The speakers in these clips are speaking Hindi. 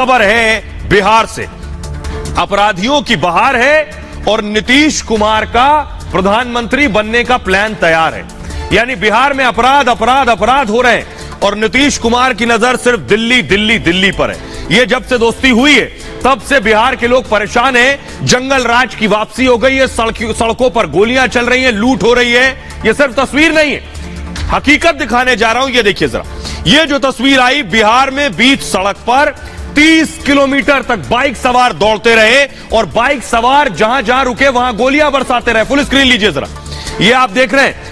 खबर है बिहार से। अपराधियों की बहार है और नीतीश कुमार का प्रधानमंत्री बनने का प्लान तैयार है। यानी बिहार में अपराध अपराध अपराध हो रहे हैं और नीतीश कुमार की नजर सिर्फ दिल्ली दिल्ली दिल्ली पर है। ये जब से दोस्ती हुई है तब से बिहार के लोग परेशान हैं। जंगल राज की वापसी हो गई है, सड़कों पर गोलियां चल रही हैं, लूट हो रही है। ये सिर्फ तस्वीर नहीं है, हकीकत दिखाने जा रहा हूं। ये देखिए जरा, ये जो तस्वीर आई, बिहार में बीच सड़क पर 30 किलोमीटर तक बाइक सवार दौड़ते रहे और बाइक सवार जहां जहां रुके वहां गोलियां बरसाते रहे। फुल स्क्रीन लीजिए जरा, ये आप देख रहे हैं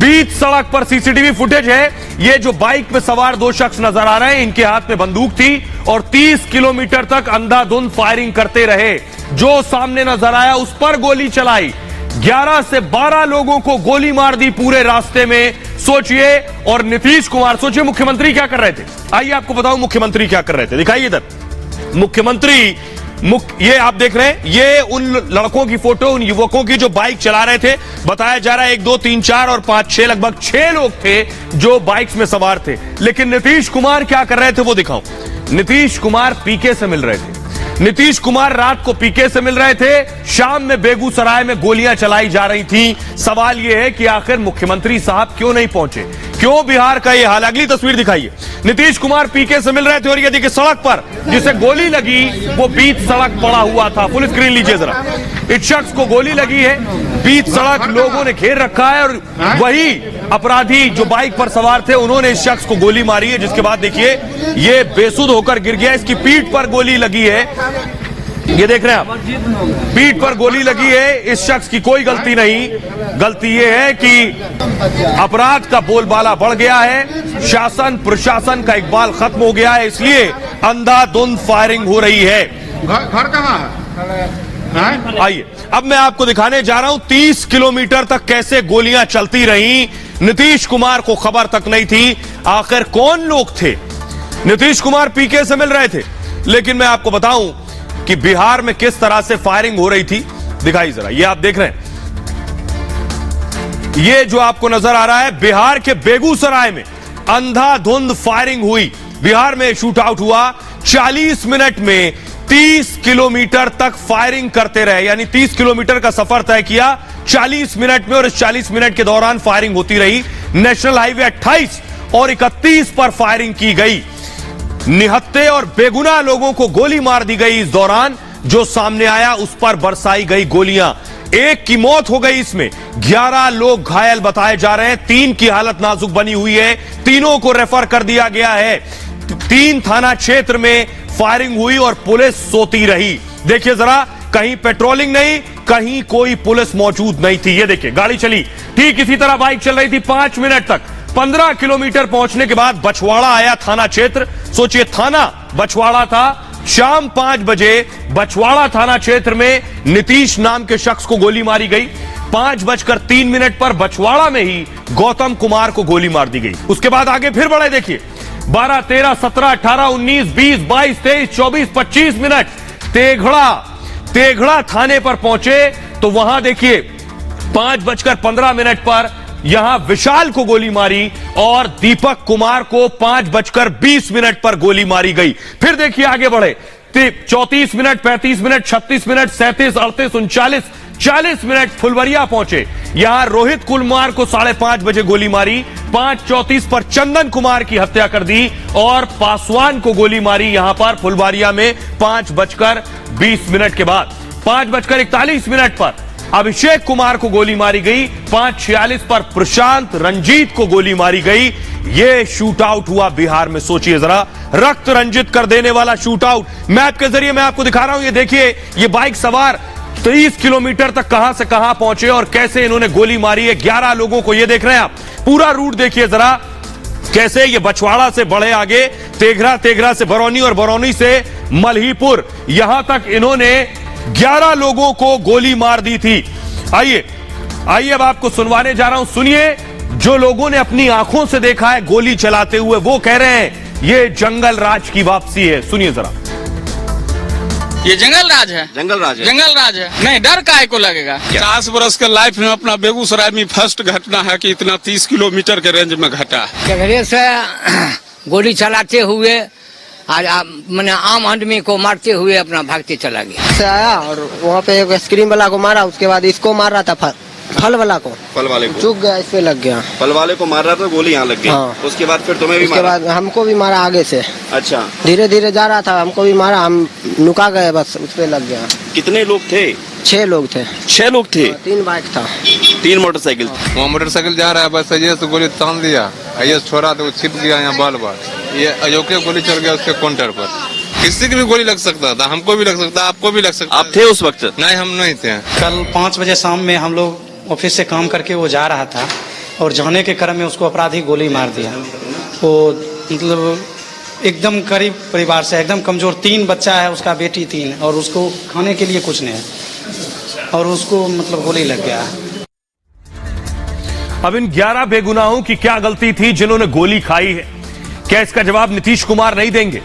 बीच सड़क पर सीसीटीवी फुटेज है। ये जो बाइक पे सवार दो शख्स नजर आ रहे हैं, इनके हाथ में बंदूक थी और 30 किलोमीटर तक अंधाधुंध फायरिंग करते रहे। जो सामने नजर आया उस पर गोली चलाई, 11 से 12 लोगों को गोली मार दी पूरे रास्ते में। सोचिए, और नीतीश कुमार, सोचिए मुख्यमंत्री क्या कर रहे थे। आइए आपको बताऊं मुख्यमंत्री क्या कर रहे थे। दिखाइए इधर, मुख्यमंत्री ये आप देख रहे हैं, ये उन लड़कों की फोटो, उन युवकों की जो बाइक चला रहे थे। बताया जा रहा है 1 2 3 4 और 5 6 लगभग 6 लोग थे जो बाइक्स में सवार थे। लेकिन नीतीश कुमार क्या कर रहे थे वो दिखाऊं। नीतीश कुमार पीके से मिल रहे थे। नीतीश कुमार रात को पीके से मिल रहे थे, शाम में बेगूसराय में गोलियां चलाई जा रही थी। सवाल यह है कि आखिर मुख्यमंत्री साहब क्यों नहीं पहुंचे, क्यों बिहार का यह हाल। अगली तस्वीर दिखाइए, नीतीश कुमार पीके से मिल रहे थे और ये देखिए सड़क पर जिसे गोली लगी वो बीच सड़क पड़ा हुआ था। फुल स्क्रीन लीजिए जरा, इस शख्स को गोली लगी है, बीच सड़क लोगों ने घेर रखा है और वही अपराधी जो बाइक पर सवार थे उन्होंने इस शख्स को गोली मारी है। जिसके बाद देखिए ये बेसुध होकर गिर गया, इसकी पीठ पर गोली लगी है। ये देख रहे हैं आप, पीठ पर गोली लगी है। इस शख्स की कोई गलती नहीं, गलती ये है कि अपराध का बोलबाला बढ़ गया है, शासन प्रशासन का इकबाल खत्म हो गया है, इसलिए अंधाधुंध फायरिंग हो रही है। घर कहाँ है? आइए अब मैं आपको दिखाने जा रहा हूं 30 किलोमीटर तक कैसे गोलियां चलती रहीं। नीतीश कुमार को खबर तक नहीं थी आखिर कौन लोग थे। नीतीश कुमार पीके से मिल रहे थे, लेकिन मैं आपको बताऊं कि बिहार में किस तरह से फायरिंग हो रही थी। दिखाइए जरा, ये आप देख रहे हैं, ये जो आपको नजर आ रहा है बिहार के बेगूसराय में अंधाधुंध फायरिंग हुई। बिहार में शूट आउट हुआ, 40 मिनट में 30 किलोमीटर तक फायरिंग करते रहे। यानी 30 किलोमीटर का सफर तय किया 40 मिनट में और इस 40 मिनट के दौरान फायरिंग होती रही। नेशनल हाईवे 28 और 31 पर फायरिंग की गई। निहत्थे और बेगुनाह लोगों को गोली मार दी गई। इस दौरान जो सामने आया उस पर बरसाई गई गोलियां। एक की मौत हो गई, इसमें 11 लोग घायल बताए जा रहे हैं। 3 की हालत नाजुक बनी हुई है, तीनों को रेफर कर दिया गया है। 3 थाना क्षेत्र में फायरिंग हुई और पुलिस सोती रही। देखिए जरा, कहीं पेट्रोलिंग नहीं, कहीं कोई पुलिस मौजूद नहीं थी। ये देखिए गाड़ी चली, ठीक इसी तरह बाइक चल रही थी 5 मिनट तक। 15 किलोमीटर पहुंचने के बाद बछवाड़ा आया थाना क्षेत्र। सोचिए, थाना बछवाड़ा था। शाम 5 बजे बछवाड़ा थाना क्षेत्र में नीतीश नाम के शख्स को गोली मारी गई। 5:03 पर बछवाड़ा में ही गौतम कुमार को गोली मार दी गई। उसके बाद आगे फिर बढ़े, देखिए 12 13 17 18 19 20 22 23 24 25 मिनट तेघड़ा थाने पर पहुंचे तो वहां देखिए 5:15 पर यहां विशाल को गोली मारी और दीपक कुमार को 5:20 पर गोली मारी गई। फिर देखिए आगे बढ़े, 34 minute 35 minute 36 minute 37 38 39 40 minute Phulwaria पहुंचे। यहां रोहित कुमार को 5:30 बजे गोली मारी। 5:34 पर चंदन कुमार की हत्या कर दी और पासवान को गोली मारी यहां पर फुलवारिया में 5:20 के बाद। 5:41 पर अभिषेक कुमार को गोली मारी गई। 5:46 पर प्रशांत रंजीत को गोली मारी गई। यह शूट आउट हुआ बिहार में। सोचिए जरा, रक्त रंजित कर देने वाला शूट आउट। मैप के जरिए मैं आपको दिखा रहा हूं, ये देखिए, ये बाइक सवार 30 किलोमीटर तक कहां से कहां पहुंचे और कैसे इन्होंने गोली मारी है 11 लोगों को। ये देख रहे हैं आप, पूरा रूट देखिए जरा, कैसे ये बछवाड़ा से बढ़े आगे, तेघड़ा से बरौनी और बरौनी से मल्हीपुर, यहां तक इन्होंने 11 लोगों को गोली मार दी थी। आइए अब आपको सुनवाने जा रहा हूं, सुनिए। जो लोगों ने अपनी आंखों से देखा है गोली चलाते हुए, वो कह रहे हैं ये जंगल राज की वापसी है। सुनिए जरा। ये जंगल राज है, जंगल राज है, जंगल राज है। नहीं, डर काहे को लगेगा। 50 वर्ष के लाइफ में अपना बेगूसराय में फर्स्ट घटना है कि इतना 30 किलोमीटर के रेंज में घटा है। झगड़े से गोली चलाते हुए आज मैंने आम आदमी को मारते हुए अपना भागते चला गया। से आया और वहाँ पे एक आइसक्रीम वाला को मारा, उसके बाद इसको मार रहा था फल वाला को, फल वाले को चूक गया, इस पे लग गया। फल वाले को मार रहा था, गोली यहाँ लग गई। हाँ। उसके बाद फिर तुम्हें भी उसके मारा? बाद हमको भी मारा आगे से। अच्छा, धीरे धीरे जा रहा था, हमको भी मारा, हम नुका गए, बस उस पे लग गया। कितने लोग थे? 6 लोग थे। 6 लोग थे। 3 बाइक था, 3 मोटरसाइकिल। वहाँ मोटरसाइकिल जा रहा है, बस ये तो गोली तान दिया, ये छोड़ा तो छिप गया यहाँ बाल बाल। ये अयोग्य गोली चल गया उसके काउंटर पर। किसी की भी गोली लग सकता था, हमको भी लग सकता, आपको भी लग सकता। आप थे उस वक्त? नहीं, हम नहीं थे। कल 5 बजे शाम में हम लोग ऑफिस से काम करके वो जा रहा था और जाने के क्रम में उसको अपराधी गोली मार दिया। वो मतलब एकदम गरीब परिवार से, एकदम कमजोर, 3 बच्चा है, उसका बेटी 3, और उसको खाने के लिए कुछ नहीं है और उसको मतलब गोली लग गया। अब इन 11 बेगुनाहों की क्या गलती थी जिन्होंने गोली खाई है? क्या इसका जवाब नीतीश कुमार नहीं देंगे?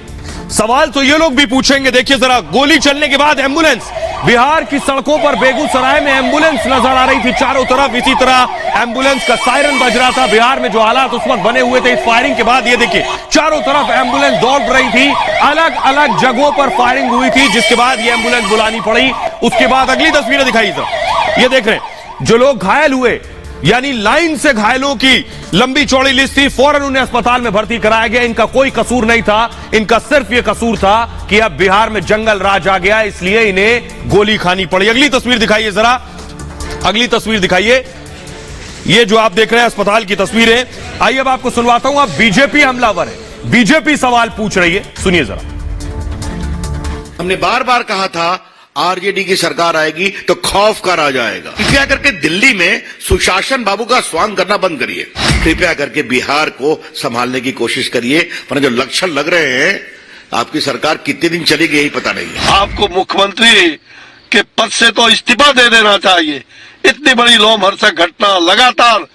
सवाल तो ये लोग भी पूछेंगे। देखिए जरा, गोली चलने के बाद एम्बुलेंस, बिहार की सड़कों पर बेगूसराय में एम्बुलेंस नजर आ रही थी चारों तरफ। इसी तरह एम्बुलेंस का सायरन बज रहा था। बिहार में जो हालात उस वक्त बने हुए थे इस फायरिंग के बाद, ये देखिए चारों तरफ एम्बुलेंस दौड़ रही थी, अलग अलग जगहों पर फायरिंग हुई थी, जिसके बाद ये एम्बुलेंस बुलानी पड़ी। उसके बाद अगली तस्वीरें दिखाई सर, ये देख रहे हैं जो लोग घायल हुए, यानी लाइन से घायलों की लंबी चौड़ी लिस्ट थी, फौरन उन्हें अस्पताल में भर्ती कराया गया। इनका कोई कसूर नहीं था, इनका सिर्फ यह कसूर था कि अब बिहार में जंगल राज आ गया, इसलिए इन्हें गोली खानी पड़ी। अगली तस्वीर दिखाइए जरा, अगली तस्वीर दिखाइए। ये जो आप देख रहे हैं अस्पताल की तस्वीर है। आइए अब आपको सुनवाता हूं। अब बीजेपी हमलावर है, बीजेपी सवाल पूछ रही है, सुनिए जरा। हमने बार बार कहा था आरजेडी की सरकार आएगी तो खौफ का राज आएगा। कृपया करके दिल्ली में सुशासन बाबू का स्वांग करना बंद करिए। कृपया करके बिहार को संभालने की कोशिश करिए, पर जो लक्षण लग रहे हैं आपकी सरकार कितने दिन चलेगी यही पता नहीं है। आपको मुख्यमंत्री के पद से तो इस्तीफा दे देना चाहिए। इतनी बड़ी लोमहर्षक घटना लगातार,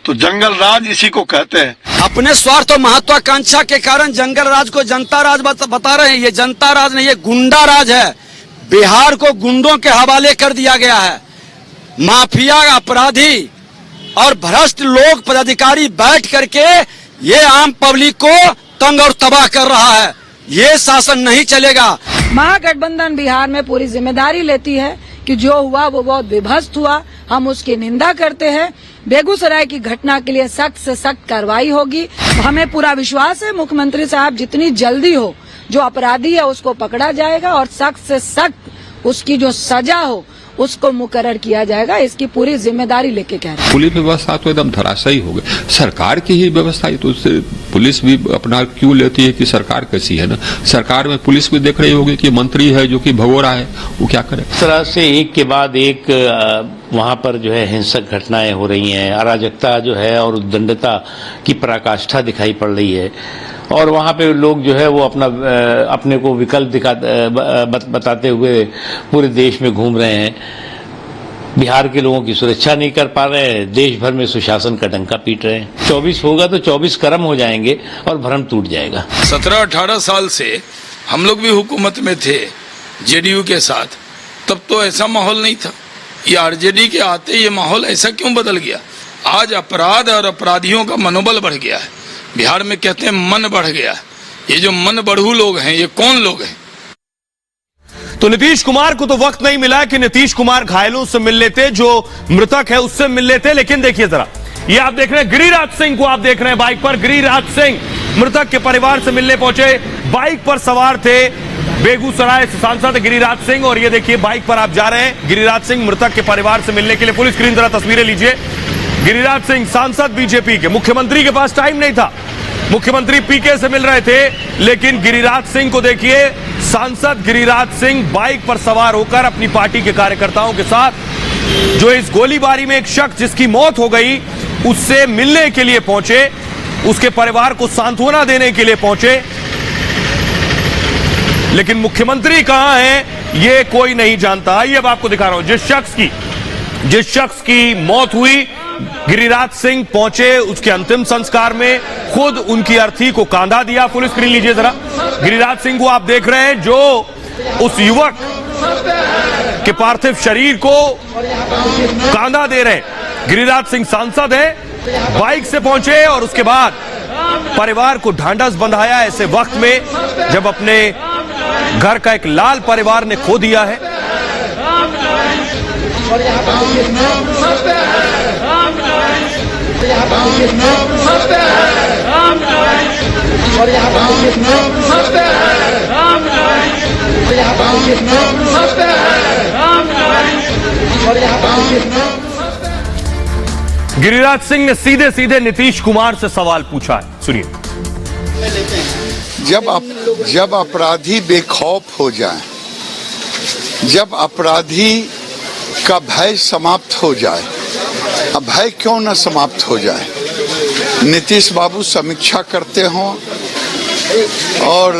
तो जंगल राज इसी को कहते हैं। अपने स्वार्थ और महत्वाकांक्षा के कारण जंगल राज को जनता राज बता रहे हैं। ये जनता राज नहीं, ये गुंडा राज है। बिहार को गुंडों के हवाले कर दिया गया है। माफिया, अपराधी और भ्रष्ट लोग पदाधिकारी बैठ करके ये आम पब्लिक को तंग और तबाह कर रहा है। ये शासन नहीं चलेगा। महागठबंधन बिहार में पूरी जिम्मेदारी लेती है कि जो हुआ वो बहुत विभत्स हुआ, हम उसकी निंदा करते हैं। बेगूसराय की घटना के लिए सख्त से सख्त कार्रवाई होगी। हमें पूरा विश्वास है मुख्यमंत्री साहब जितनी जल्दी हो जो अपराधी है उसको पकड़ा जाएगा और सख्त से सख्त उसकी जो सजा हो उसको मुकर्रर किया जाएगा। इसकी पूरी जिम्मेदारी लेके कह रहे हैं। पुलिस व्यवस्था तो एकदम धराशायी हो गई। सरकार की ही व्यवस्था है तो पुलिस भी अपना क्यों लेती है कि सरकार कैसी है ना। सरकार में पुलिस भी देख रही होगी कि मंत्री है जो कि भगोड़ा है, वो क्या करे। इस तरह से एक के बाद एक वहाँ पर जो है हिंसक घटनाएं हो रही हैं, अराजकता जो है और उद्दंडता की पराकाष्ठा दिखाई पड़ रही है। और वहाँ पे लोग जो है वो अपने को विकल्प बताते हुए पूरे देश में घूम रहे हैं। बिहार के लोगों की सुरक्षा नहीं कर पा रहे हैं, देश भर में सुशासन का डंका पीट रहे हैं। 24 होगा तो 24 कर्म हो जाएंगे और भ्रम टूट जाएगा। 17-18 साल से हम लोग भी हुकूमत में थे जेडीयू के साथ, तब तो ऐसा माहौल नहीं था। ये आरजेडी के आते ये माहौल ऐसा क्यों बदल गया? आज अपराध और अपराधियों का मनोबल बढ़ गया है। बिहार में कहते हैं मन बढ़ गया। ये जो मन बढ़ू लोग हैं ये कौन लोग हैं? तो नीतीश कुमार को तो वक्त नहीं मिला कि नीतीश कुमार घायलों से मिल लेते, जो मृतक है उससे मिल लेते। लेकिन देखिए जरा, ये आप देख रहे हैं गिरिराज सिंह को, आप देख रहे हैं बाइक पर गिरिराज सिंह मृतक के परिवार से मिलने पहुंचे। बाइक पर सवार थे बेगूसराय सांसद गिरिराज सिंह, और ये देखिए बाइक पर आप जा रहे हैं गिरिराज सिंह मृतक के परिवार से मिलने के लिए। फुल स्क्रीन जरा तस्वीरें लीजिए। गिरिराज सिंह सांसद बीजेपी के, मुख्यमंत्री के पास टाइम नहीं था, मुख्यमंत्री पीके से मिल रहे थे, लेकिन गिरिराज सिंह को देखिए, सांसद गिरिराज सिंह बाइक पर सवार होकर अपनी पार्टी के कार्यकर्ताओं के साथ जो इस गोलीबारी में एक शख्स जिसकी मौत हो गई उससे मिलने के लिए पहुंचे, उसके परिवार को सांत्वना देने के लिए पहुंचे। लेकिन मुख्यमंत्री कहां है ये कोई नहीं जानता। आइए अब आपको दिखा रहा हूं जिस शख्स की मौत हुई, गिरिराज सिंह पहुंचे उसके अंतिम संस्कार में, खुद उनकी अर्थी को कांधा दिया। फुल स्क्रीन लीजिए जरा। गिरिराज सिंह को आप देख रहे हैं जो उस युवक के पार्थिव शरीर को कांधा दे रहे हैं। गिरिराज सिंह सांसद है, बाइक से पहुंचे और उसके बाद परिवार को ढांढस बंधाया ऐसे वक्त में जब अपने घर का एक लाल परिवार ने खो दिया है। गिरिराज सिंह ने सीधे सीधे नीतीश कुमार से सवाल पूछा है, सुनिए। जब अपराधी बेखौफ हो जाए, जब अपराधी का भय समाप्त हो जाए, अब भय क्यों न समाप्त हो जाए। नीतीश बाबू समीक्षा करते हों और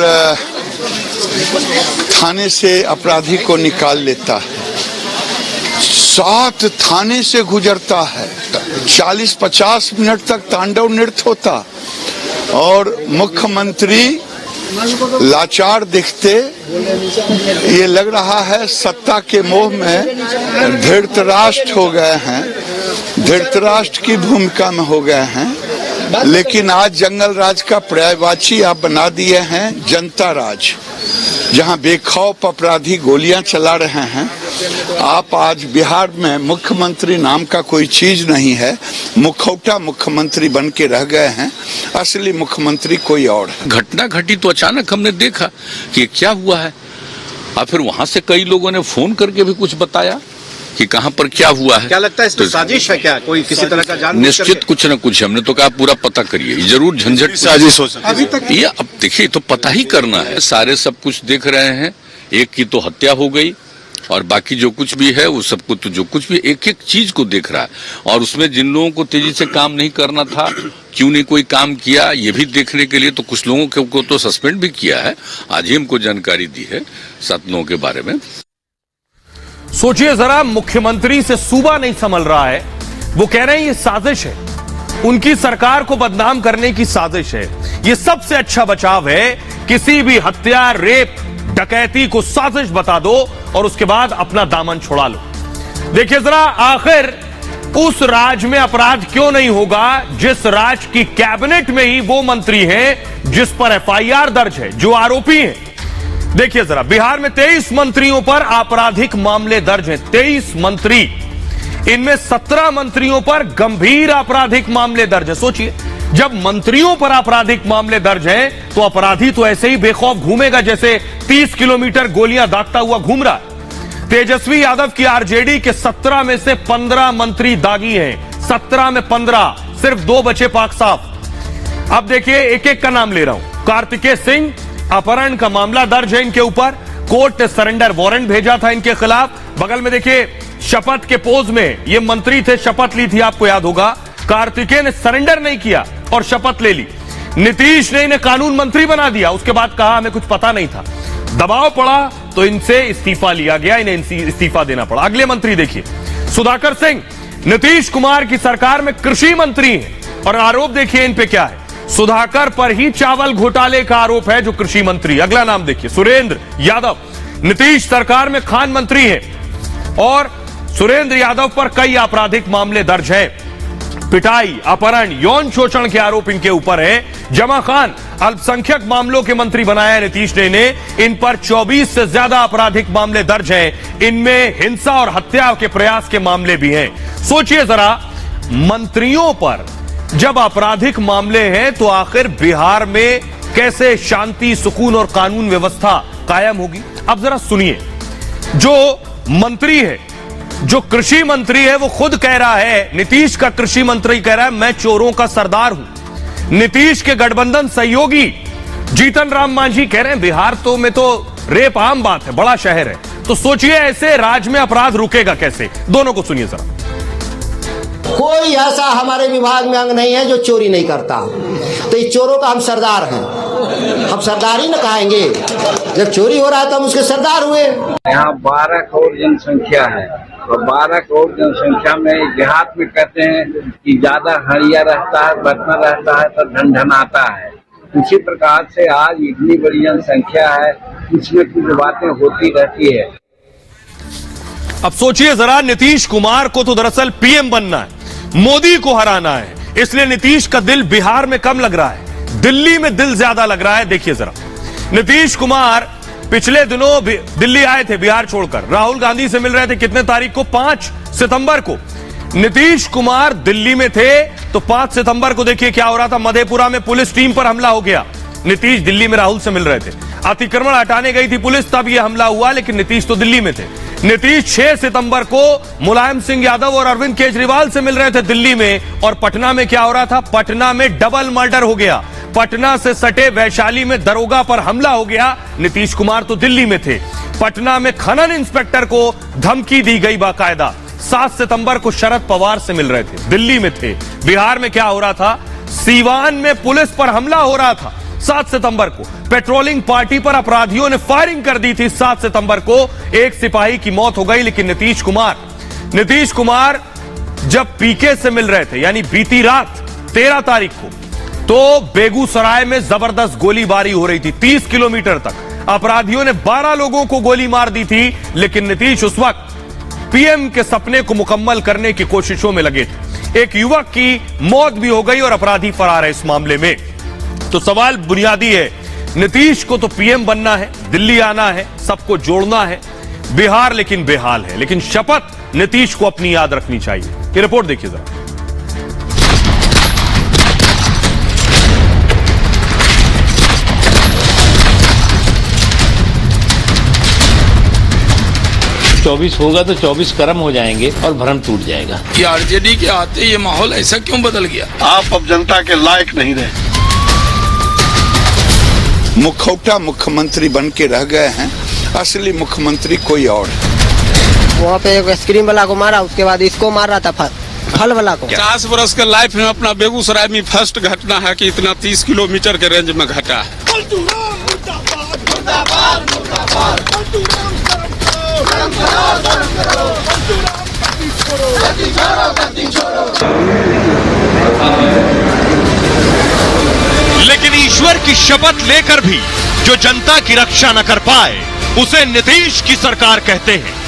थाने से अपराधी को निकाल लेता है, 7 थाने से गुजरता है, 40-50 मिनट तक तांडव नृत्य होता और मुख्यमंत्री लाचार दिखते। ये लग रहा है सत्ता के मोह में धृतराष्ट्र हो गए हैं, धृतराष्ट्र की भूमिका में हो गए हैं। लेकिन आज जंगल राज का पर्यायवाची आप बना दिए हैं जनता राज, जहां बेखौफ अपराधी गोलियां चला रहे हैं। आप आज बिहार में मुख्यमंत्री नाम का कोई चीज नहीं है, मुखौटा मुख्यमंत्री बन के रह गए हैं, असली मुख्यमंत्री कोई और है। घटना घटी तो अचानक हमने देखा कि क्या हुआ है, और फिर वहां से कई लोगों ने फोन करके भी कुछ बताया कि कहां पर क्या हुआ है। क्या लगता है इसमें साजिश है क्या, कोई किसी तरह का जान? निश्चित कुछ न कुछ, हमने तो कहा पूरा पता करिए, जरूर झंझट साजिश हो सकती है। अभी तक ये अब देखिए तो पता ही करना है, सारे सब कुछ देख रहे हैं। एक की तो हत्या हो गई और बाकी जो कुछ भी है वो सबको तो जो कुछ भी एक एक चीज को देख रहा है, और उसमें जिन लोगों को तेजी से काम नहीं करना था, क्यों नहीं कोई काम किया, ये भी देखने के लिए तो कुछ लोगों को तो सस्पेंड भी किया है। आज ही हमको जानकारी दी है 7 लोगों के बारे में। सोचिए जरा, मुख्यमंत्री से सूबा नहीं संभल रहा है, वो कह रहे हैं ये साजिश है, उनकी सरकार को बदनाम करने की साजिश है। ये सबसे अच्छा बचाव है, किसी भी हत्या, रेप, डकैती को साजिश बता दो और उसके बाद अपना दामन छुड़ा लो। देखिए जरा, आखिर उस राज में अपराध क्यों नहीं होगा जिस राज की कैबिनेट में ही वो मंत्री हैं जिस पर एफआईआर दर्ज है, जो आरोपी हैं। देखिए जरा, बिहार में 23 मंत्रियों पर आपराधिक मामले दर्ज हैं, 23 मंत्री, इनमें 17 मंत्रियों पर गंभीर आपराधिक मामले दर्ज है। सोचिए, जब मंत्रियों पर आपराधिक मामले दर्ज हैं तो अपराधी तो ऐसे ही बेखौफ घूमेगा जैसे 30 किलोमीटर गोलियां दागता हुआ घूम रहा है। तेजस्वी यादव की आरजेडी के 17 में से 15 मंत्री दागी हैं, 17 में 15, सिर्फ 2 बचे पाक साफ। अब देखिए, एक एक का नाम ले रहा हूं। कार्तिकेय सिंह, अपहरण का मामला दर्ज है इनके ऊपर, कोर्ट ने सरेंडर वारंट भेजा था इनके खिलाफ। बगल में देखिए, शपथ के पोज में ये मंत्री थे, शपथ ली थी, आपको याद होगा। कार्तिकेय ने सरेंडर नहीं किया और शपथ ले ली। नीतीश ने इन्हें कानून मंत्री बना दिया, उसके बाद कहा हमें कुछ पता नहीं था। दबाव पड़ा तो इनसे इस्तीफा लिया गया, इन्हें इस्तीफा देना पड़ा। अगले मंत्री देखिए, सुधाकर सिंह, नीतीश कुमार की सरकार में कृषि मंत्री हैं और आरोप देखिए इन पे क्या है। सुधाकर पर ही चावल घोटाले का आरोप है, जो कृषि मंत्री। अगला नाम देखिए, सुरेंद्र यादव, नीतीश सरकार में खान मंत्री हैं और सुरेंद्र यादव पर कई आपराधिक मामले दर्ज हैं। पिटाई, अपहरण, यौन शोषण के आरोप इनके ऊपर हैं। जमा खान, अल्पसंख्यक मामलों के मंत्री बनाया है नीतीश ने इन्हें, इन पर 24 से ज्यादा आपराधिक मामले दर्ज हैं। इनमें हिंसा और हत्या के प्रयास के मामले भी हैं। सोचिए जरा, मंत्रियों पर जब आपराधिक मामले हैं तो आखिर बिहार में कैसे शांति, सुकून और कानून व्यवस्था कायम होगी। अब जरा सुनिए, जो मंत्री है, जो कृषि मंत्री है, वो खुद कह रहा है, नीतीश का कृषि मंत्री कह रहा है मैं चोरों का सरदार हूं। नीतीश के गठबंधन सहयोगी जीतन राम मांझी कह रहे हैं बिहार तो में तो रेप आम बात है, बड़ा शहर है। तो सोचिए ऐसे राज्य में अपराध रुकेगा कैसे। दोनों को सुनिए जरा। कोई ऐसा हमारे विभाग में अंग नहीं है जो चोरी नहीं करता, तो इस चोरों का हम सरदार हैं। हम सरदारी न कहेंगे, जब चोरी हो रहा है तो हम उसके सरदार हुए। यहाँ 12 करोड़ जनसंख्या है और 12 करोड़ जनसंख्या में देहात में कहते हैं कि ज्यादा हड़िया रहता है, बर्तन रहता है तो ढनढनाता है। उसी प्रकार से आज इतनी बड़ी जनसंख्या है, कुछ न कुछ बातें होती रहती है। अब सोचिए जरा, नीतीश कुमार को तो दरअसल पीएम बनना है, मोदी को हराना है, इसलिए नीतीश का दिल बिहार में कम लग रहा है, दिल्ली में दिल ज्यादा लग रहा है। देखिए जरा, नीतीश कुमार पिछले दिनों दिल्ली आए थे बिहार छोड़कर, राहुल गांधी से मिल रहे थे। कितने तारीख को? 5 सितंबर को नीतीश कुमार दिल्ली में थे। तो 5 सितंबर को देखिए क्या हो रहा था। मधेपुरा में पुलिस टीम पर हमला हो गया। नीतीश दिल्ली में राहुल से मिल रहे थे, अतिक्रमण हटाने गई थी पुलिस, तब यह हमला हुआ, लेकिन नीतीश तो दिल्ली में थे। नीतीश 6 सितंबर को मुलायम सिंह यादव और अरविंद केजरीवाल से मिल रहे थे दिल्ली में। और पटना में क्या हो रहा था? पटना में डबल मर्डर हो गया। पटना से सटे वैशाली में दरोगा पर हमला हो गया। नीतीश कुमार तो दिल्ली में थे। पटना में खनन इंस्पेक्टर को धमकी दी गई बाकायदा। 7 सितंबर को शरद पवार से मिल रहे थे, दिल्ली में थे। बिहार में क्या हो रहा था? सीवान में पुलिस पर हमला हो रहा था। 7 सितंबर को पेट्रोलिंग पार्टी पर अपराधियों ने फायरिंग कर दी थी। 7 सितंबर को एक सिपाही की मौत हो गई। लेकिन नीतीश कुमार जब पीके से मिल रहे थे, यानी बीती रात 13 तारीख को, तो बेगूसराय में जबरदस्त गोलीबारी हो रही थी 30 किलोमीटर तक। अपराधियों ने 12 लोगों को गोली मार दी थी। लेकिन नीतीश उस वक्त पीएम के सपने को मुकम्मल करने की कोशिशों में लगे थे। एक युवक की मौत भी हो गई और अपराधी फरार है इस मामले में। तो सवाल बुनियादी है, नीतीश को तो पीएम बनना है, दिल्ली आना है, सबको जोड़ना है। बिहार लेकिन बेहाल है। लेकिन शपथ नीतीश को अपनी याद रखनी चाहिए। ये रिपोर्ट देखिए जरा। चौबीस होगा तो 24 कर्म हो जाएंगे और भ्रम टूट जाएगा। कि आरजेडी के आते ये माहौल ऐसा क्यों बदल गया? आप अब जनता के लायक नहीं रहे। मुखौटा मुख्यमंत्री बन के रह गए हैं, असली मुख्यमंत्री कोई और है। वहाँ पे एक आइसक्रीम वाला को मारा, उसके बाद इसको मार रहा था फल वाला को। 50 वर्ष के लाइफ में अपना बेगूसराय में फर्स्ट घटना है कि इतना 30 किलोमीटर के रेंज में घटा है। लेकिन ईश्वर की शपथ लेकर भी जो जनता की रक्षा न कर पाए, उसे नीतीश की सरकार कहते हैं।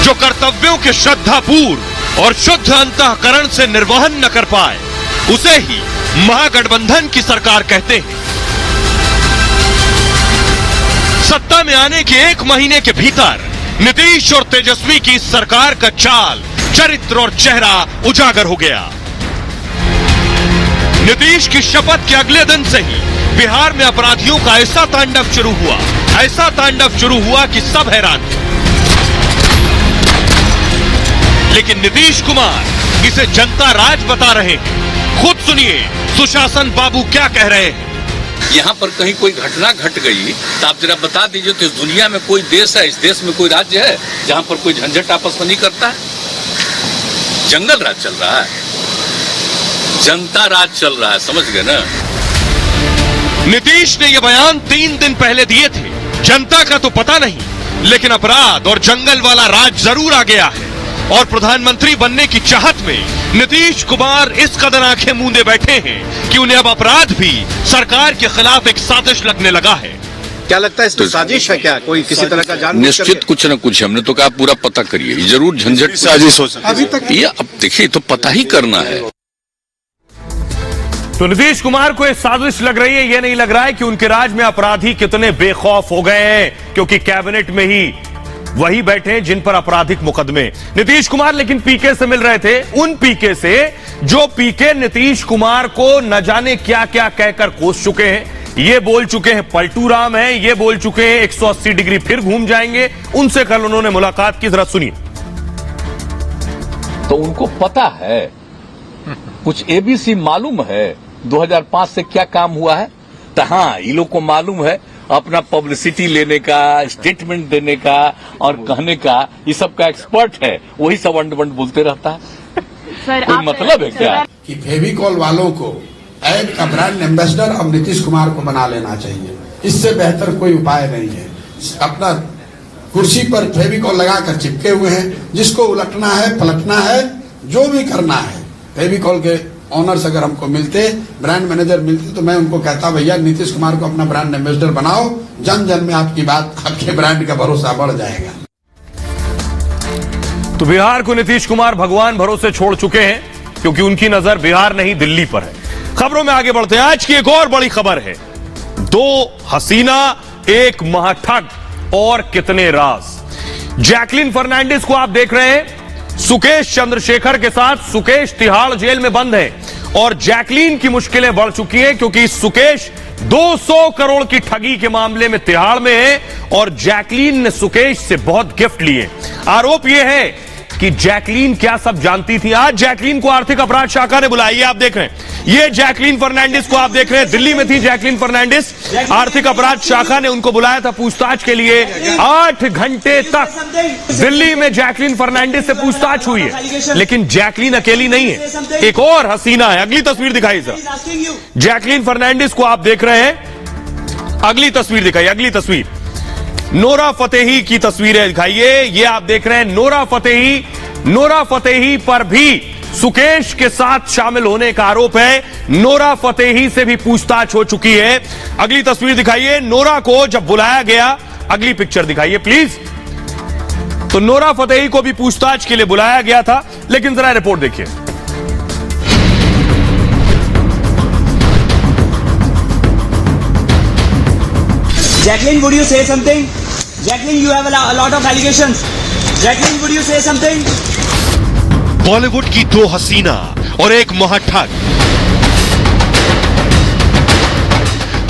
जो कर्तव्यों के श्रद्धापूर्ण और शुद्ध अंतःकरण से निर्वहन न कर पाए, उसे ही महागठबंधन की सरकार कहते हैं। सत्ता में आने के 1 महीने के भीतर नीतीश और तेजस्वी की इस सरकार का चाल, चरित्र और चेहरा उजागर हो गया। नीतीश की शपथ के अगले दिन से ही बिहार में अपराधियों का ऐसा तांडव शुरू हुआ कि सब हैरान थे। लेकिन नीतीश कुमार इसे जनता राज बता रहे हैं। खुद सुनिए सुशासन बाबू क्या कह रहे हैं। यहाँ पर कहीं कोई घटना घट गई तो आप जरा बता दीजिए। तो इस दुनिया में कोई देश है, इस देश में कोई राज्य है जहां पर कोई झंझट आपस में नहीं करता है? जंगल राज चल रहा है, जनता राज चल रहा है, समझ गए ना? नीतीश ने यह बयान 3 दिन पहले दिए थे। जनता का तो पता नहीं, लेकिन अपराध और जंगल वाला राज जरूर आ गया है। और प्रधानमंत्री बनने की चाहत में नीतीश कुमार इस कदर आंखें मूंदे बैठे हैं कि उन्हें अब अपराध भी सरकार के खिलाफ एक साजिश लगने लगा है। क्या लगता है इसमें साजिश है? क्या कोई किसी तरह का जान निश्चित कुछ न कुछ। हमने तो कहा पूरा पता करिए, जरूर झंझट साजिश हो सकती है। अभी तक ये अब देखिए तो पता ही करना है। तो नीतीश कुमार को एक साजिश लग रही है। यह नहीं लग रहा है कि उनके राज में अपराधी कितने बेखौफ हो गए हैं, क्योंकि कैबिनेट में ही वही बैठे हैं जिन पर आपराधिक मुकदमे। नीतीश कुमार लेकिन पीके से मिल रहे थे, उन पीके से जो पीके नीतीश कुमार को न जाने क्या क्या कहकर कोस चुके हैं। ये बोल चुके हैं पलटू राम है, ये बोल चुके हैं 180 डिग्री फिर घूम जाएंगे। उनसे कल उन्होंने मुलाकात की, जरा सुनिए। तो उनको पता है, कुछ एबीसी मालूम है 2005 से क्या काम हुआ है। तो हाँ, ये लोग को मालूम है अपना पब्लिसिटी लेने का, स्टेटमेंट देने का और कहने का, ये सब का एक्सपर्ट है। वही सब अंड बोलते रहता है। कोई मतलब है क्या कि फेविकॉल वालों को ऐड का ब्रांड एम्बेसडर अब नीतीश कुमार को बना लेना चाहिए। इससे बेहतर कोई उपाय नहीं है। अपना कुर्सी पर फेविकॉल लगाकर चिपके हुए हैं, जिसको उलटना है, पलटना है, जो भी करना है, फेविकॉल के ऑनर्स अगर हमको मिलते, ब्रांड मैनेजर मिलते, तो मैं उनको कहता भैया नीतीश कुमार को अपना ब्रांड एम्बेसडर बनाओ, जन जन में आपकी बात, आपके ब्रांड का भरोसा बढ़ जाएगा। तो बिहार को नीतीश कुमार भगवान भरोसे छोड़ चुके हैं, क्योंकि उनकी नजर बिहार नहीं दिल्ली पर है। खबरों में आगे बढ़ते हैं। आज की एक और बड़ी खबर है, 2 हसीना, 1 महाठग और कितने राज। जैकलीन फर्नांडिस को आप देख रहे हैं, सुकेश चंद्रशेखर के साथ सुकेश तिहाड़ जेल में बंद है और जैकलीन की मुश्किलें बढ़ चुकी हैं, क्योंकि सुकेश 200 करोड़ की ठगी के मामले में तिहाड़ में है और जैकलीन ने सुकेश से बहुत गिफ्ट लिए। आरोप यह है कि जैकलीन क्या सब जानती थी। आज जैकलीन को आर्थिक अपराध शाखा ने बुलाया, ये आप देख रहे हैं, ये जैकलीन फर्नांडिस को आप देख रहे हैं, दिल्ली में थी जैकलीन फर्नांडिस। आर्थिक अपराध शाखा ने उनको बुलाया था पूछताछ के लिए। 8 घंटे तक दिल्ली में जैकलीन फर्नांडिस से पूछताछ हुई है, लेकिन जैकलीन अकेली नहीं है, एक और हसीना है। अगली तस्वीर दिखाई सर, जैकलीन फर्नांडिस को आप देख रहे हैं, अगली तस्वीर दिखाइए, अगली तस्वीर नोरा फतेही की तस्वीरें दिखाइए। ये आप देख रहे हैं नोरा फतेही पर भी सुकेश के साथ शामिल होने का आरोप है। नोरा फतेही से भी पूछताछ हो चुकी है। अगली तस्वीर दिखाइए, नोरा को जब बुलाया गया, अगली पिक्चर दिखाइए प्लीज। तो नोरा फतेही को भी पूछताछ के लिए बुलाया गया था, लेकिन जरा रिपोर्ट देखिए। Jacqueline, would you say something? Jacqueline, you have a lot of allegations. Jacqueline, would you say something? Bollywood की 2 हसीना और 1 महाठग।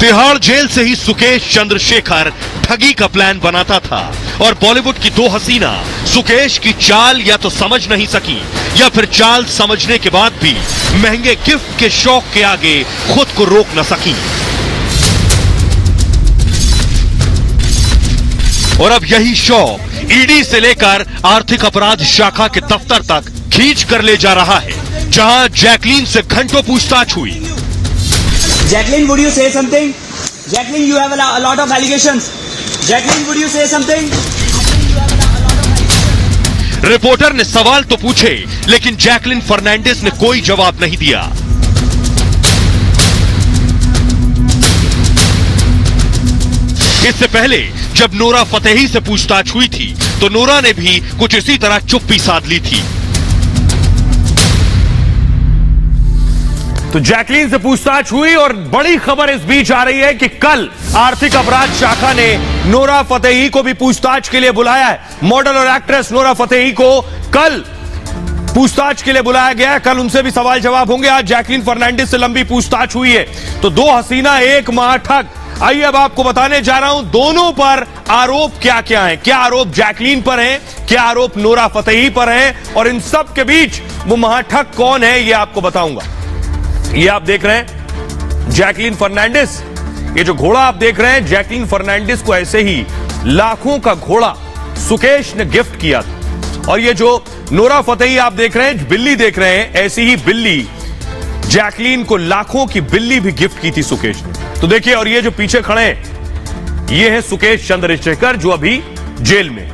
तिहाड़ जेल से ही सुकेश चंद्रशेखर ठगी का प्लान बनाता था और बॉलीवुड की 2 हसीना सुकेश की चाल या तो समझ नहीं सकी या फिर चाल समझने के बाद भी महंगे गिफ्ट के शौक के आगे खुद को रोक न सकी। और अब यही शौक ईडी से लेकर आर्थिक अपराध शाखा के दफ्तर तक खींच कर ले जा रहा है, जहां जैकलीन से घंटों पूछताछ हुई। Jacqueline, would you say something? Jacqueline, you have a lot of allegations. Jacqueline, would you say something? Reporter ने सवाल तो पूछे, लेकिन जैकलीन फर्नांडिस ने कोई जवाब नहीं दिया। इससे पहले जब नोरा फतेही से पूछताछ हुई थी, तो नोरा ने भी कुछ इसी तरह चुप्पी साध ली थी। तो जैकलीन से पूछताछ हुई और बड़ी खबर इस बीच आ रही है कि कल आर्थिक अपराध शाखा ने नोरा फतेही को भी पूछताछ के लिए बुलाया है। मॉडल और एक्ट्रेस नोरा फतेही को कल पूछताछ के लिए बुलाया गया है, कल उनसे भी सवाल जवाब होंगे। आज जैकलीन फर्नांडिस से लंबी पूछताछ हुई है। तो 2 हसीना, 1 महाठग। आइए अब आपको बताने जा रहा हूं दोनों पर आरोप क्या क्या है। क्या आरोप जैकलीन पर है, क्या आरोप नोरा फतेही पर है, और इन सब के बीच वो महाठग कौन है, ये आपको बताऊंगा। ये आप देख रहे हैं जैकलीन फर्नांडिस, ये जो घोड़ा आप देख रहे हैं, जैकलीन फर्नांडिस को ऐसे ही लाखों का घोड़ा सुकेश ने गिफ्ट किया था। और ये जो नोरा फतेही आप देख रहे हैं, बिल्ली देख रहे हैं, ऐसी ही बिल्ली जैकलीन को लाखों की बिल्ली भी गिफ्ट की थी सुकेश ने। तो देखिए, और ये जो पीछे खड़े हैं, ये है सुकेश चंद्रशेखर जो अभी जेल में।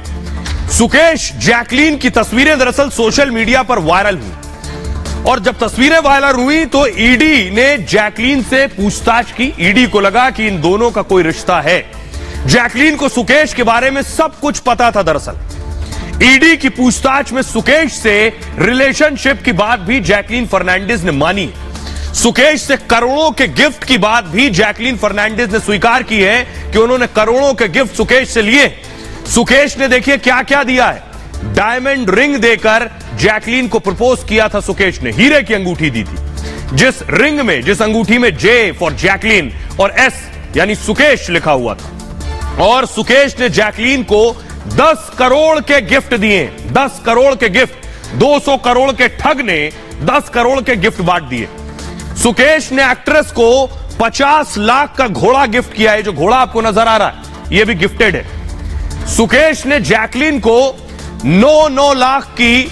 सुकेश जैकलीन की तस्वीरें दरअसल सोशल मीडिया पर वायरल हुई, और जब तस्वीरें वायरल हुई तो ईडी ने जैकलीन से पूछताछ की। ईडी को लगा कि इन दोनों का कोई रिश्ता है। जैकलीन को सुकेश के बारे में सब कुछ पता था। दरअसल ईडी की पूछताछ में सुकेश से रिलेशनशिप की बात भी जैकलीन फर्नांडिस ने मानी। सुकेश से करोड़ों के गिफ्ट की बात भी जैकलीन फर्नांडिस ने स्वीकार की है कि उन्होंने करोड़ों के गिफ्ट सुकेश से लिए। सुकेश ने देखिए क्या क्या दिया है। डायमंड रिंग देकर जैकलीन को प्रपोज किया था सुकेश ने। हीरे की अंगूठी दी थी, जिस रिंग में, जिस अंगूठी में जे फॉर जैकलीन और एस यानी सुकेश लिखा हुआ था। और सुकेश ने जैकलीन को 10 करोड़ के गिफ्ट दिए। 10 करोड़ के गिफ्ट। 200 करोड़ के ठग ने 10 करोड़ के गिफ्ट बांट दिए। सुकेश ने एक्ट्रेस को 50 लाख का घोड़ा गिफ्ट किया है। जो घोड़ा आपको नजर आ रहा है, यह भी गिफ्टेड है। सुकेश ने जैकलीन को 9 लाख की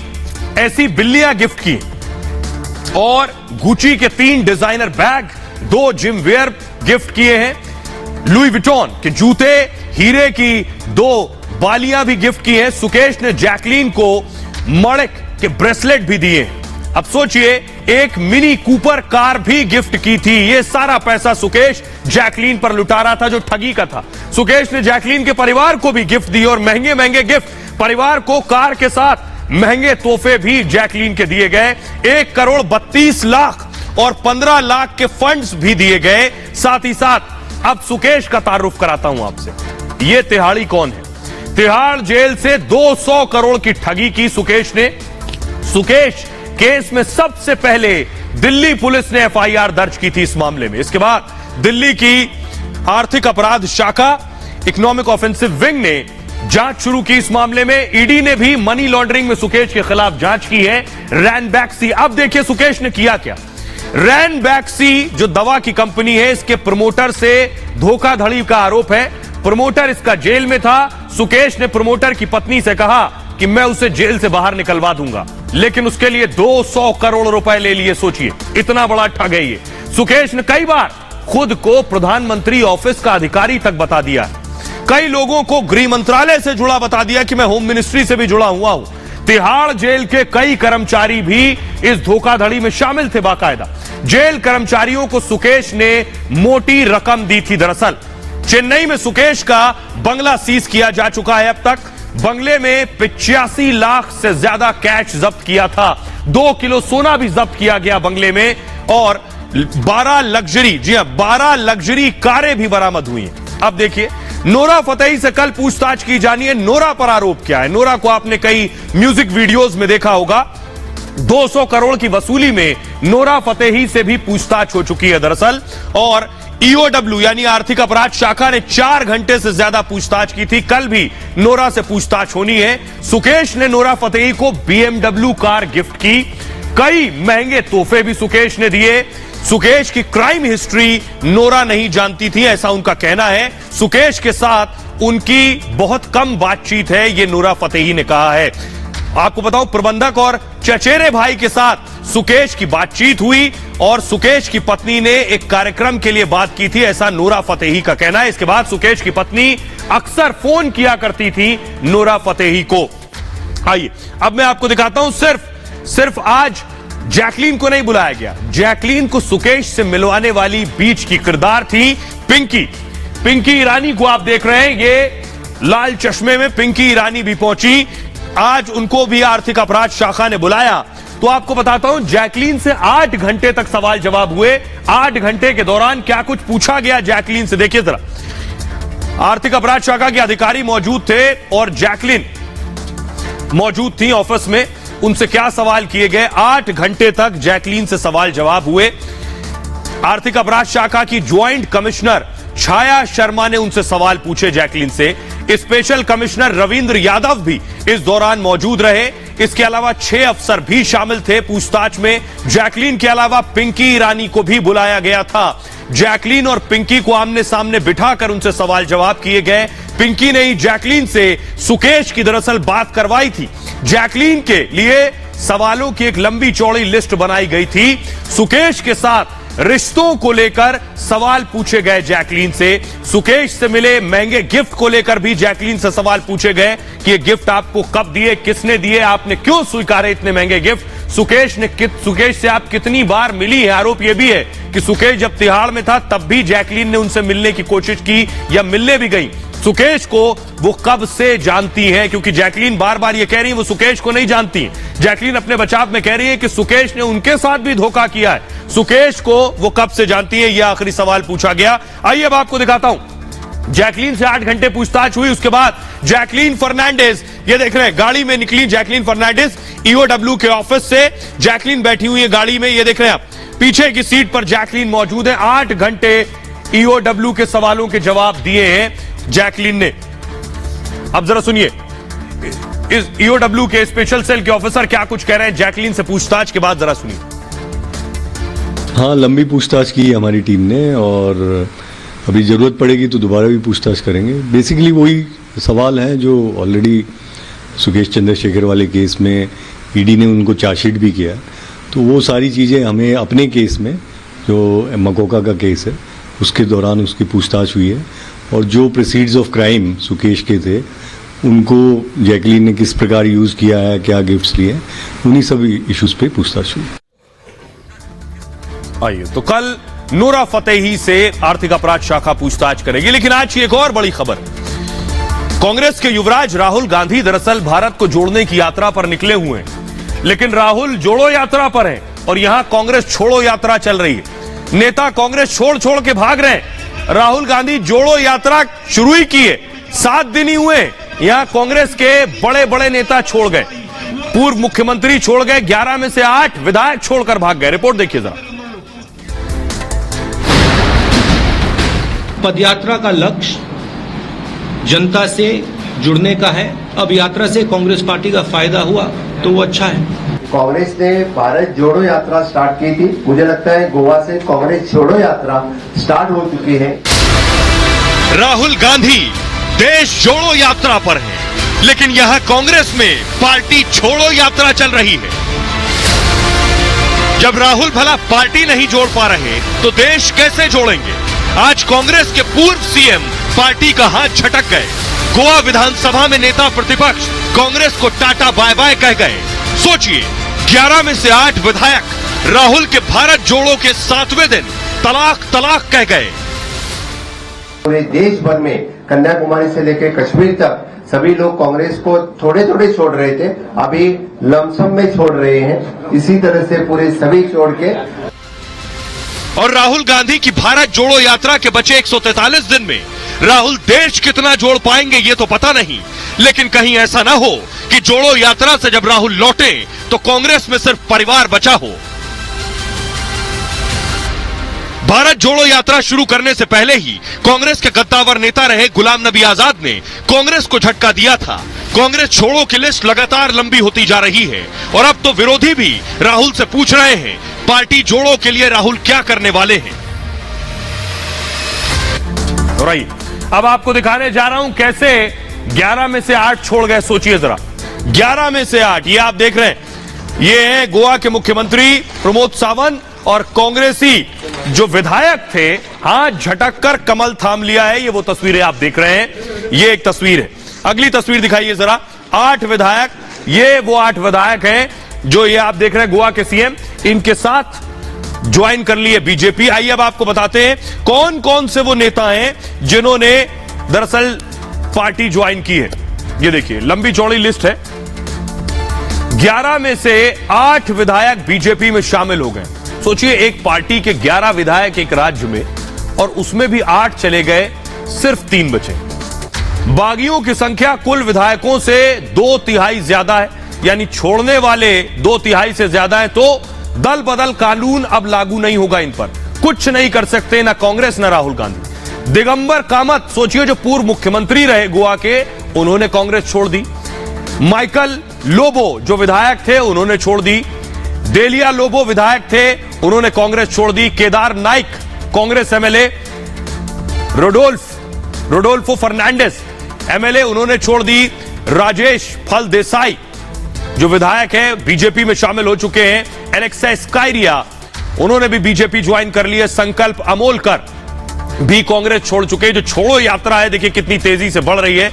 ऐसी बिल्लियां गिफ्ट की और गुची के 3 designer bag, 2 gym where gift किए हैं। लुई विटॉन के जूते, हीरे की 2 बालियां भी गिफ्ट की हैं। सुकेश ने जैकलीन को मणिक के ब्रेसलेट भी दिए। अब सोचिए, एक मिनी कूपर कार भी गिफ्ट की थी। ये सारा पैसा सुकेश जैकलीन पर लुटा रहा था, जो ठगी का था। सुकेश ने जैकलीन के परिवार को भी गिफ्ट दिए और महंगे महंगे गिफ्ट। परिवार को कार के साथ महंगे तोहफे भी जैकलीन के दिए गए। 1,32,00,000 और 15 लाख के फंड्स भी दिए गए। साथ ही साथ अब सुकेश का तारुफ कराता हूं आपसे। ये तिहाड़ी कौन है? तिहाड़ जेल से 200 करोड़ की ठगी की सुकेश ने। सुकेश केस में सबसे पहले दिल्ली पुलिस ने एफआईआर दर्ज की थी इस मामले में। इसके बाद दिल्ली की आर्थिक अपराध शाखा, इकोनॉमिक ऑफेंसिव विंग ने जांच शुरू की इस मामले में। ईडी ने भी मनी लॉन्ड्रिंग में सुकेश के खिलाफ जांच की है। रैनबैक्सी, अब देखिए सुकेश ने किया क्या। रैनबैक्सी जो दवा की कंपनी है, इसके प्रमोटर से धोखाधड़ी का आरोप है। प्रमोटर इसका जेल में था। सुकेश ने प्रमोटर की पत्नी से कहा कि मैं उसे जेल से बाहर निकलवा दूंगा, लेकिन उसके लिए 200 करोड़ रुपए ले लिए। सोचिए, इतना बड़ा ठग है ये। सुकेश ने कई बार खुद को प्रधानमंत्री ऑफिस का अधिकारी तक बता दिया है। कई लोगों को गृह मंत्रालय से जुड़ा बता दिया कि मैं होम मिनिस्ट्री से भी जुड़ा हुआ हूं। तिहाड़ जेल के कई कर्मचारी भी इस धोखाधड़ी में शामिल थे। बाकायदा जेल कर्मचारियों को सुकेश ने मोटी रकम दी थी। दरअसल चेन्नई में सुकेश का बंगला सीज किया जा चुका है। अब तक बंगले में 85 लाख से ज्यादा कैश जब्त किया था। 2 किलो सोना भी जब्त किया गया बंगले में और 12 लग्जरी, जी हां, 12 लग्जरी कारें भी बरामद हुई हैं। अब देखिए, नोरा फतेही से कल पूछताछ की जानी है। नोरा पर आरोप क्या है? नोरा को आपने कई म्यूजिक वीडियोस में देखा होगा। 200 करोड़ की वसूली में नोरा फतेही से भी पूछताछ हो चुकी है दरअसल। और ईओडब्ल्यू यानी आर्थिक अपराध शाखा ने 4 घंटे से ज्यादा पूछताछ की थी। कल भी नोरा से पूछताछ होनी है। सुकेश ने नोरा फतेही को BMW कार गिफ्ट की। कई महंगे तोहफे भी सुकेश ने दिए। सुकेश की क्राइम हिस्ट्री नोरा नहीं जानती थी, ऐसा उनका कहना है। सुकेश के साथ उनकी बहुत कम बातचीत है, यह नोरा फतेही ने कहा है। आपको बताऊं, प्रबंधक और चचेरे भाई के साथ सुकेश की बातचीत हुई और सुकेश की पत्नी ने एक कार्यक्रम के लिए बात की थी, ऐसा नोरा फतेही का कहना है। इसके बाद सुकेश की पत्नी अक्सर फोन किया करती थी नोरा फतेही को। आइए अब मैं आपको दिखाता हूं। सिर्फ आज जैकलीन को नहीं बुलाया गया। जैकलीन को सुकेश से मिलवाने वाली बीच की किरदार थी पिंकी ईरानी को आप देख रहे हैं। ये लाल चश्मे में पिंकी ईरानी भी पहुंची। आज उनको भी आर्थिक अपराध शाखा ने बुलाया। तो आपको बताता हूं, जैकलीन से 8 घंटे तक सवाल जवाब हुए। 8 घंटे के दौरान क्या कुछ पूछा गया जैकलीन से, देखिए जरा। आर्थिक अपराध शाखा के अधिकारी मौजूद थे और जैकलीन मौजूद थी ऑफिस में। उनसे क्या सवाल किए गए? 8 घंटे तक जैकलीन से सवाल जवाब हुए। आर्थिक अपराध शाखा की ज्वाइंट कमिश्नर छाया शर्मा ने उनसे सवाल पूछे जैकलीन से। स्पेशल कमिश्नर रविंद्र यादव भी इस दौरान मौजूद रहे। इसके अलावा 6 अफसर भी शामिल थे पूछताछ में। जैकलीन के अलावा पिंकी ईरानी को भी बुलाया गया था। जैकलीन और पिंकी को आमने सामने बिठाकर उनसे सवाल जवाब किए गए। पिंकी ने ही जैकलीन से सुकेश की दरअसल बात करवाई थी। जैकलीन के लिए सवालों की एक लंबी चौड़ी लिस्ट बनाई गई थी। सुकेश के साथ रिश्तों को लेकर सवाल पूछे गए जैकलीन से। सुकेश से मिले महंगे गिफ्ट को लेकर भी जैकलीन से सवाल पूछे गए कि ये गिफ्ट आपको कब दिए, किसने दिए, आपने क्यों स्वीकारे इतने महंगे गिफ्ट। सुकेश से आप कितनी बार मिली है? आरोप यह भी है कि सुकेश जब तिहाड़ में था तब भी जैकलीन ने उनसे मिलने की कोशिश की या मिलने भी गई। सुकेश को वो कब से जानती है, क्योंकि जैकलीन बार बार ये कह रही है वो सुकेश को नहीं जानती। जैकलीन अपने बचाव में कह रही है कि सुकेश ने उनके साथ भी धोखा किया है। सुकेश को वो कब से जानती है, यह आखिरी सवाल पूछा गया। आइए अब आपको दिखाता हूं। जैकलीन से 8 घंटे पूछताछ हुई। उसके बाद जैकलीन फर्नांडिस, ये देख रहे हैं, गाड़ी में निकली जैकलीन फर्नांडिस ईओडब्ल्यू के ऑफिस से। जैकलीन बैठी हुई है गाड़ी में, ये देख रहे हैं आप, पीछे की सीट पर जैकलीन मौजूद है। 8 घंटे ईओडब्ल्यू के सवालों के जवाब दिए हैं जैकलीन ने। अब जरा सुनिए, इस ईओडब्ल्यू के स्पेशल सेल के ऑफिसर क्या कुछ कह रहे हैं जैकलीन से पूछताछ के बाद, जरा सुनिए। हाँ, लंबी पूछताछ की हमारी टीम ने और अभी जरूरत पड़ेगी तो दोबारा भी पूछताछ करेंगे। बेसिकली वही सवाल हैं जो ऑलरेडी सुकेश चंद्रशेखर वाले केस में ईडी ने उनको चार्जशीट भी किया। तो वो सारी चीज़ें हमें अपने केस में, जो मकोका का केस है, उसके दौरान उसकी पूछताछ हुई है। और जो प्रोसीड्स ऑफ क्राइम सुकेश के थे उनको जैकलीन ने किस प्रकार यूज किया है, क्या गिफ्ट्स लिए, उन्हीं सभी इश्यूज पे पूछताछ हुई। आइए, तो कल नूरा फतेही से आर्थिक अपराध शाखा पूछताछ करेगी, लेकिन आज की एक और बड़ी खबर। कांग्रेस के युवराज राहुल गांधी दरअसल भारत को जोड़ने की यात्रा पर निकले हुए हैं, लेकिन राहुल जोड़ो यात्रा पर हैं और यहां कांग्रेस छोड़ो यात्रा चल रही है। नेता कांग्रेस छोड़ के भाग रहे हैं। राहुल गांधी जोड़ो यात्रा शुरू ही की है, 7 दिन ही हुए, यहां कांग्रेस के बड़े बड़े नेता छोड़ गए। पूर्व मुख्यमंत्री छोड़ गए, 11 में से 8 विधायक छोड़कर भाग गए। रिपोर्ट देखिए जरा। पदयात्रा का लक्ष्य जनता से जुड़ने का है। अब यात्रा से कांग्रेस पार्टी का फायदा हुआ तो वो अच्छा है। कांग्रेस ने भारत जोड़ो यात्रा स्टार्ट की थी, मुझे लगता है गोवा से कांग्रेस छोड़ो यात्रा स्टार्ट हो चुकी है। राहुल गांधी देश जोड़ो यात्रा पर हैं, लेकिन यहां कांग्रेस में पार्टी छोड़ो यात्रा चल रही है। जब राहुल भला पार्टी नहीं जोड़ पा रहे तो देश कैसे जोड़ेंगे? आज कांग्रेस के पूर्व सीएम पार्टी का हाथ झटक गए। गोवा विधानसभा में नेता प्रतिपक्ष कांग्रेस को टाटा बाय बाय कह गए। सोचिए, 11 में से 8 विधायक राहुल के भारत जोड़ो के 7वें दिन तलाक कह गए। पूरे देश भर में कन्याकुमारी से लेकर कश्मीर तक सभी लोग कांग्रेस को थोड़े थोड़े छोड़ रहे थे, अभी लमसम में छोड़ रहे हैं। इसी तरह से पूरे सभी छोड़ के। और राहुल गांधी की भारत जोड़ो यात्रा के बचे 143 दिन में राहुल देश कितना जोड़ पाएंगे ये तो पता नहीं, लेकिन कहीं ऐसा ना हो कि जोड़ो यात्रा से जब राहुल लौटे तो कांग्रेस में सिर्फ परिवार बचा हो। भारत जोड़ो यात्रा शुरू करने से पहले ही कांग्रेस के गद्दावर नेता रहे गुलाम नबी आजाद ने कांग्रेस को झटका दिया था। कांग्रेस छोड़ो की लिस्ट लगातार लंबी होती जा रही है और अब तो विरोधी भी राहुल से पूछ रहे हैं पार्टी जोड़ो के लिए राहुल क्या करने वाले हैं। अब आपको दिखाने जा रहा हूं कैसे 11 में से 8 छोड़ गए। सोचिए जरा, 11 में से 8, ये आप देख रहे हैं, ये है गोवा के मुख्यमंत्री प्रमोद सावंत और कांग्रेसी जो विधायक थे, हाथ झटक कर कमल थाम लिया है। ये वो तस्वीरें आप देख रहे हैं, ये एक तस्वीर है। अगली तस्वीर दिखाइए जरा। 8 विधायक, ये वो 8 विधायक हैं जो ये आप देख रहे हैं गोवा के सीएम, इनके साथ ज्वाइन कर लिए बीजेपी। आइए अब आपको बताते हैं कौन कौन से वो नेता हैं जिन्होंने दरअसल पार्टी ज्वाइन की है। ये देखिए, लंबी चौड़ी लिस्ट है। 11 में से 8 विधायक बीजेपी में शामिल हो गए। सोचिए, एक पार्टी के 11 विधायक एक राज्य में, और उसमें भी 8 चले गए, सिर्फ 3 बचे। बागियों की संख्या कुल विधायकों से 2/3 ज्यादा है, यानी छोड़ने वाले 2/3 से ज्यादा है। तो दल बदल कानून अब लागू नहीं होगा इन पर, कुछ नहीं कर सकते ना कांग्रेस ना राहुल गांधी। दिगंबर कामत, सोचिए, जो पूर्व मुख्यमंत्री रहे गोवा के, उन्होंने कांग्रेस छोड़ दी। माइकल लोबो जो विधायक थे उन्होंने छोड़ दी। डेलिया लोबो विधायक थे, उन्होंने कांग्रेस छोड़ दी। केदार नाइक कांग्रेस एमएलए, रोडोल्फो फर्नांडिस एमएलए, उन्होंने छोड़ दी। राजेश फल देसाई जो विधायक है बीजेपी में शामिल हो चुके हैं। एलेक्सा स्काइरिया, उन्होंने भी बीजेपी ज्वाइन कर ली है। संकल्प अमोलकर भी कांग्रेस छोड़ चुके हैं। जो छोड़ो यात्रा है, देखिए कितनी तेजी से बढ़ रही है।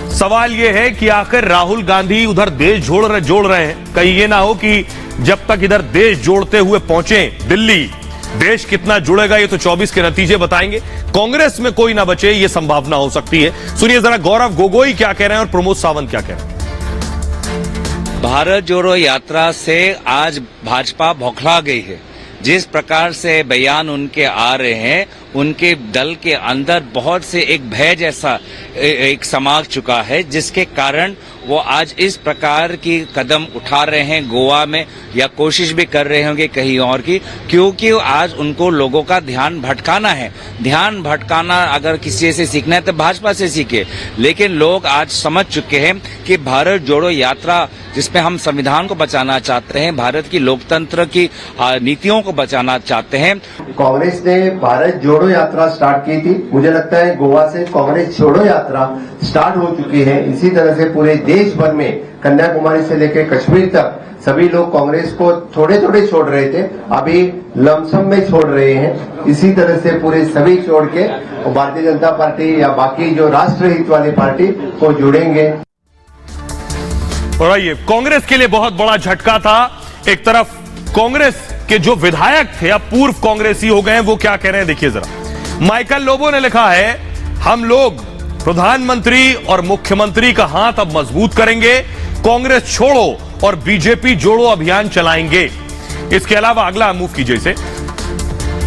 सवाल यह है कि आखिर राहुल गांधी उधर देश जोड़ रहे हैं, कहीं ये ना हो कि जब तक इधर देश जोड़ते हुए पहुंचे दिल्ली, देश कितना जुड़ेगा ये तो 24 के नतीजे बताएंगे। कांग्रेस में कोई ना बचे, ये संभावना हो सकती है। सुनिए जरा गौरव गोगोई क्या कह रहे हैं और प्रमोद सावंत क्या कह रहे हैं। भारत जोड़ो यात्रा से आज भाजपा बौखला गई है। जिस प्रकार से बयान उनके आ रहे हैं, उनके दल के अंदर बहुत से एक भय जैसा एक समा चुका है, जिसके कारण वो आज इस प्रकार की कदम उठा रहे हैं गोवा में, या कोशिश भी कर रहे होंगे कहीं और की, क्योंकि आज उनको लोगों का ध्यान भटकाना है। ध्यान भटकाना अगर किसी से सीखना है तो भाजपा से सीखे, लेकिन लोग आज समझ चुके हैं कि भारत जोड़ो यात्रा जिसमें हम संविधान को बचाना चाहते हैं, भारत की लोकतंत्र की नीतियों को बचाना चाहते हैं। कांग्रेस ने भारत जोड़ो छोड़ो यात्रा स्टार्ट की थी। मुझे लगता है गोवा से कांग्रेस छोड़ो यात्रा स्टार्ट हो चुकी है। इसी तरह से पूरे देश भर में कन्याकुमारी से लेकर कश्मीर तक सभी लोग कांग्रेस को थोड़े थोड़े छोड़ रहे थे, अभी लमसम में छोड़ रहे हैं। इसी तरह से पूरे सभी छोड़ के भारतीय जनता पार्टी या बाकी जो राष्ट्रहित वाली पार्टी को जुड़ेंगे। और ये कांग्रेस के लिए बहुत बड़ा झटका था। एक तरफ कांग्रेस के जो विधायक थे अब पूर्व कांग्रेसी हो गए हैं, वो क्या कह रहे हैं देखिए जरा। माइकल लोबो ने लिखा है, हम लोग प्रधानमंत्री और मुख्यमंत्री का हाथ अब मजबूत करेंगे, कांग्रेस छोड़ो और बीजेपी जोड़ो अभियान चलाएंगे। इसके अलावा अगला मूव कीजिए इसे।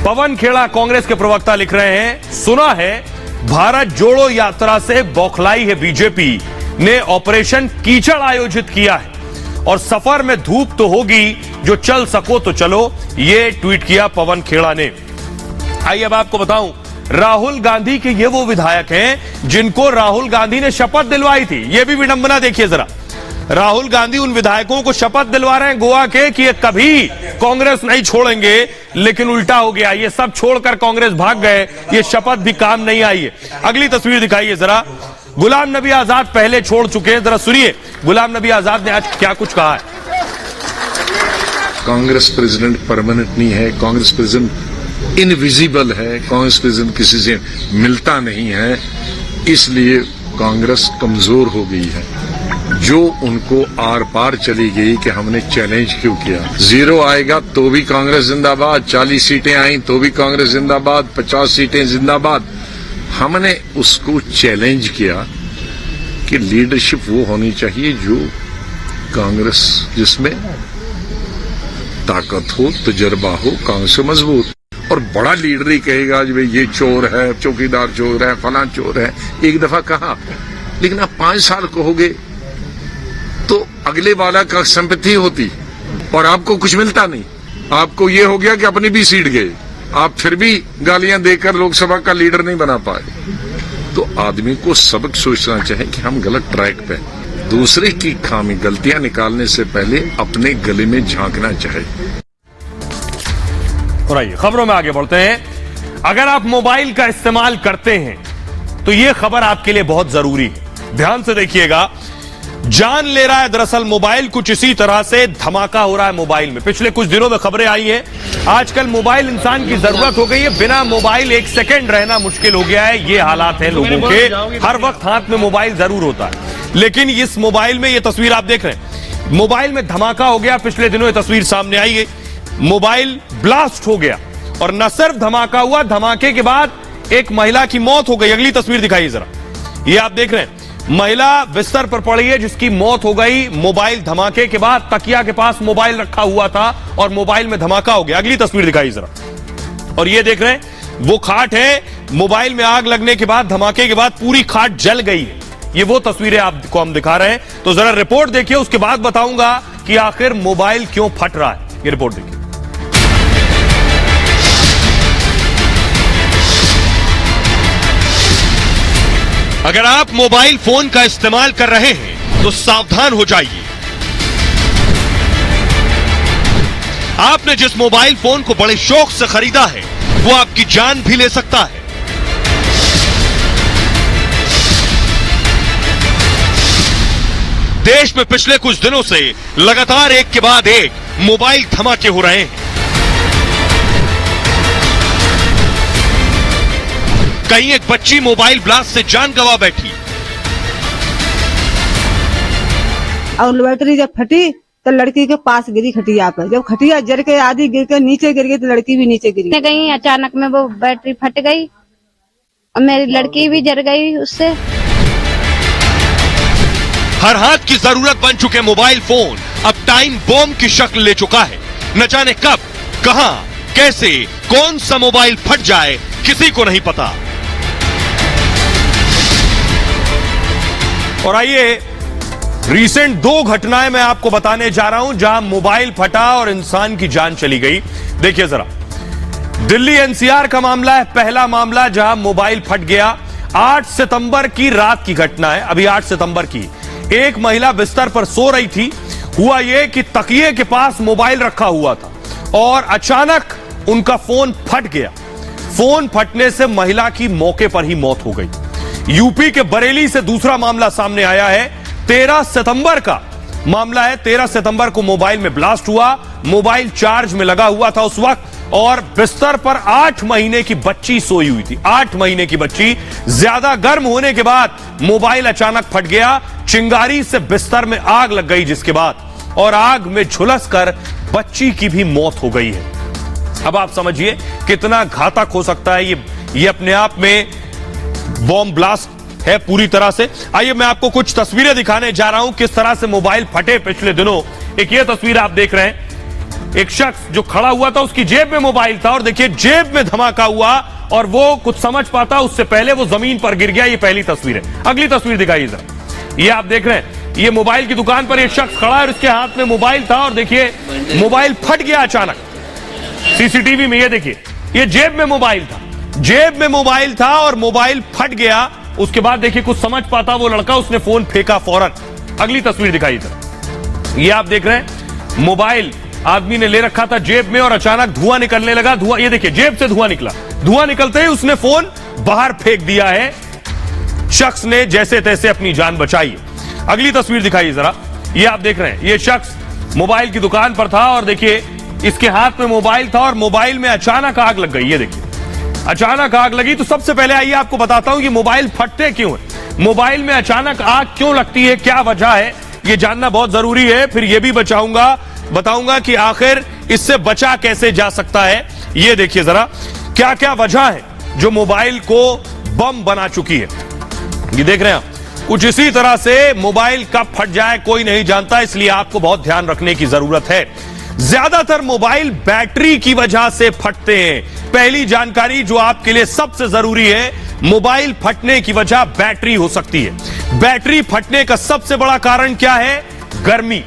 पवन खेड़ा कांग्रेस के प्रवक्ता लिख रहे हैं, सुना है भारत जोड़ो यात्रा से बौखलाई है बीजेपी ने ऑपरेशन कीचड़ आयोजित किया है और सफर में धूप तो होगी, जो चल सको तो चलो, ये ट्वीट किया पवन खेड़ा ने। आइए अब आपको बताऊं, राहुल गांधी के ये वो विधायक हैं जिनको राहुल गांधी ने शपथ दिलवाई थी। ये भी विडंबना देखिए जरा। राहुल गांधी उन विधायकों को शपथ दिलवा रहे हैं गोवा के कि ये कभी कांग्रेस नहीं छोड़ेंगे, लेकिन उल्टा हो गया, ये सब छोड़कर कांग्रेस भाग गए, ये शपथ भी काम नहीं आई है। अगली तस्वीर दिखाइए जरा। गुलाम नबी आजाद पहले छोड़ चुके हैं, जरा सुनिए गुलाम नबी आजाद ने आज क्या कुछ कहा है। कांग्रेस प्रेसिडेंट परमानेंट नहीं है, कांग्रेस प्रेसिडेंट इनविजिबल है, कांग्रेस प्रेसिडेंट किसी से मिलता नहीं है, इसलिए कांग्रेस कमजोर हो गई है। जो उनको आर पार चली गई कि हमने चैलेंज क्यों किया। 0 आएगा तो भी कांग्रेस जिंदाबाद, 40 सीटें आई तो भी कांग्रेस जिंदाबाद, 50 सीटें जिंदाबाद। हमने उसको चैलेंज किया कि लीडरशिप वो होनी चाहिए जो कांग्रेस जिसमें ताकत हो, तजर्बा हो, कांग्रेस से मजबूत। और बड़ा लीडर ही कहेगा जी भाई ये चोर है, चौकीदार चोर है, फलां चोर है, एक दफा कहा, लेकिन आप 5 साल कहोगे तो अगले वाला का संपत्ति होती और आपको कुछ मिलता नहीं। आपको ये हो गया कि अपनी भी सीट गए, आप फिर भी गालियां देकर लोकसभा का लीडर नहीं बना पाए। तो आदमी को सबक सोचना चाहिए कि हम गलत ट्रैक पे, दूसरे की खामी गलतियां निकालने से पहले अपने गले में झांकना चाहिए। और आइए खबरों में आगे बढ़ते हैं। अगर आप मोबाइल का इस्तेमाल करते हैं तो यह खबर आपके लिए बहुत जरूरी है, ध्यान से देखिएगा। जान ले रहा है दरअसल मोबाइल, कुछ इसी तरह से धमाका हो रहा है मोबाइल में। पिछले कुछ दिनों में खबरें आई हैं, आजकल मोबाइल इंसान की जरूरत हो गई है, बिना मोबाइल 1 सेकंड रहना मुश्किल हो गया है। ये हालात हैं लोगों के, हर वक्त हाथ में मोबाइल जरूर होता है। लेकिन इस मोबाइल में ये तस्वीर आप देख रहे हैं, मोबाइल में धमाका हो गया। पिछले दिनों ये तस्वीर सामने आई है, मोबाइल ब्लास्ट हो गया और न सिर्फ धमाका हुआ, धमाके के बाद एक महिला की मौत हो गई। अगली तस्वीर दिखाइए जरा, ये आप देख रहे हैं, महिला बिस्तर पर पड़ी है जिसकी मौत हो गई मोबाइल धमाके के बाद। तकिया के पास मोबाइल रखा हुआ था और मोबाइल में धमाका हो गया। अगली तस्वीर दिखाइए जरा, और ये देख रहे हैं वो खाट है, मोबाइल में आग लगने के बाद, धमाके के बाद पूरी खाट जल गई है। ये वो तस्वीरें आपको हम दिखा रहे हैं, तो जरा रिपोर्ट देखिए, उसके बाद बताऊंगा कि आखिर मोबाइल क्यों फट रहा है। ये रिपोर्ट देखिए। अगर आप मोबाइल फोन का इस्तेमाल कर रहे हैं तो सावधान हो जाइए। आपने जिस मोबाइल फोन को बड़े शौक से खरीदा है वो आपकी जान भी ले सकता है। देश में पिछले कुछ दिनों से लगातार एक के बाद एक मोबाइल धमाके हो रहे हैं। कहीं एक बच्ची मोबाइल ब्लास्ट से जान गंवा बैठी और बैटरी जब फटी तो लड़की के पास गिरी खटिया पर। जब खटिया जर के आधी गिर के नीचे गिर गई तो लड़की भी नीचे गिरी गई। अचानक में वो बैटरी फट गई और मेरी लड़की भी जर गई उससे। हर हाथ की जरूरत बन चुके मोबाइल फोन अब टाइम बॉम्ब की शक्ल ले चुका है। न जाने कब, कहां, कैसे, कौन सा मोबाइल फट जाए किसी को नहीं पता। और आइए रीसेंट 2 घटनाएं मैं आपको बताने जा रहा हूं जहां मोबाइल फटा और इंसान की जान चली गई। देखिए जरा, दिल्ली एनसीआर का मामला है पहला मामला जहां मोबाइल फट गया। 8 सितंबर की रात की घटना है, अभी 8 सितंबर की। एक महिला बिस्तर पर सो रही थी, हुआ यह कि तकिए के पास मोबाइल रखा हुआ था और अचानक उनका फोन फट गया। फोन फटने से महिला की मौके पर ही मौत हो गई। यूपी के बरेली से दूसरा मामला सामने आया है। 13 सितंबर का मामला है। 13 सितंबर को मोबाइल में ब्लास्ट हुआ। मोबाइल चार्ज में लगा हुआ था उस वक्त, और बिस्तर पर 8 महीने की बच्ची सोई हुई थी। 8 महीने की बच्ची। ज्यादा गर्म होने के बाद मोबाइल अचानक फट गया। चिंगारी से बिस्तर में आग लग गई, जिसके बाद और आग में झुलसकर बच्ची की भी मौत हो गई है। अब आप समझिए कितना घातक हो सकता है ये अपने आप में बॉम्ब ब्लास्ट है पूरी तरह से। आइए मैं आपको कुछ तस्वीरें दिखाने जा रहा हूं किस तरह से मोबाइल फटे पिछले दिनों। एक ये तस्वीर आप देख रहे हैं, एक शख्स जो खड़ा हुआ था उसकी जेब में मोबाइल था, और देखिए जेब में धमाका हुआ और वो कुछ समझ पाता उससे पहले वो जमीन पर गिर गया। ये पहली तस्वीर है। अगली तस्वीर दिखाइए जरा। ये आप देख रहे हैं, ये मोबाइल की दुकान पर एक शख्स खड़ा है और उसके हाथ में मोबाइल था, और देखिए मोबाइल फट गया अचानक। सीसीटीवी में ये देखिए, ये जेब में मोबाइल था, जेब में मोबाइल था और मोबाइल फट गया। उसके बाद देखिए कुछ समझ पाता वो लड़का, उसने फोन फेंका फौरन। अगली तस्वीर दिखाइए जरा। ये आप देख रहे हैं, मोबाइल आदमी ने ले रखा था जेब में और अचानक धुआं निकलने लगा। धुआं, ये देखिए जेब से धुआं निकला। धुआं निकलते ही उसने फोन बाहर फेंक दिया है। शख्स ने जैसे तैसे अपनी जान बचाई। अगली तस्वीर दिखाइए जरा। ये आप देख रहे हैं, ये शख्स मोबाइल की दुकान पर था और देखिए इसके हाथ में मोबाइल था और मोबाइल में अचानक आग लग गई। ये देखिए अचानक आग लगी। तो सबसे पहले आइए आपको बताता हूं कि मोबाइल फटते क्यों है, मोबाइल में अचानक आग क्यों लगती है, क्या वजह है, ये जानना बहुत जरूरी है। फिर ये भी बताऊंगा कि आखिर इससे बचा कैसे जा सकता है। ये देखिए जरा क्या क्या वजह है जो मोबाइल को बम बना चुकी है। ये देख रहे हैं आप, कुछ इसी तरह से मोबाइल कब फट जाए कोई नहीं जानता, इसलिए आपको बहुत ध्यान रखने की जरूरत है। ज्यादातर मोबाइल बैटरी की वजह से फटते हैं। पहली जानकारी जो आपके लिए सबसे जरूरी है, मोबाइल फटने की वजह बैटरी हो सकती है। बैटरी फटने का सबसे बड़ा कारण क्या है? गर्मी।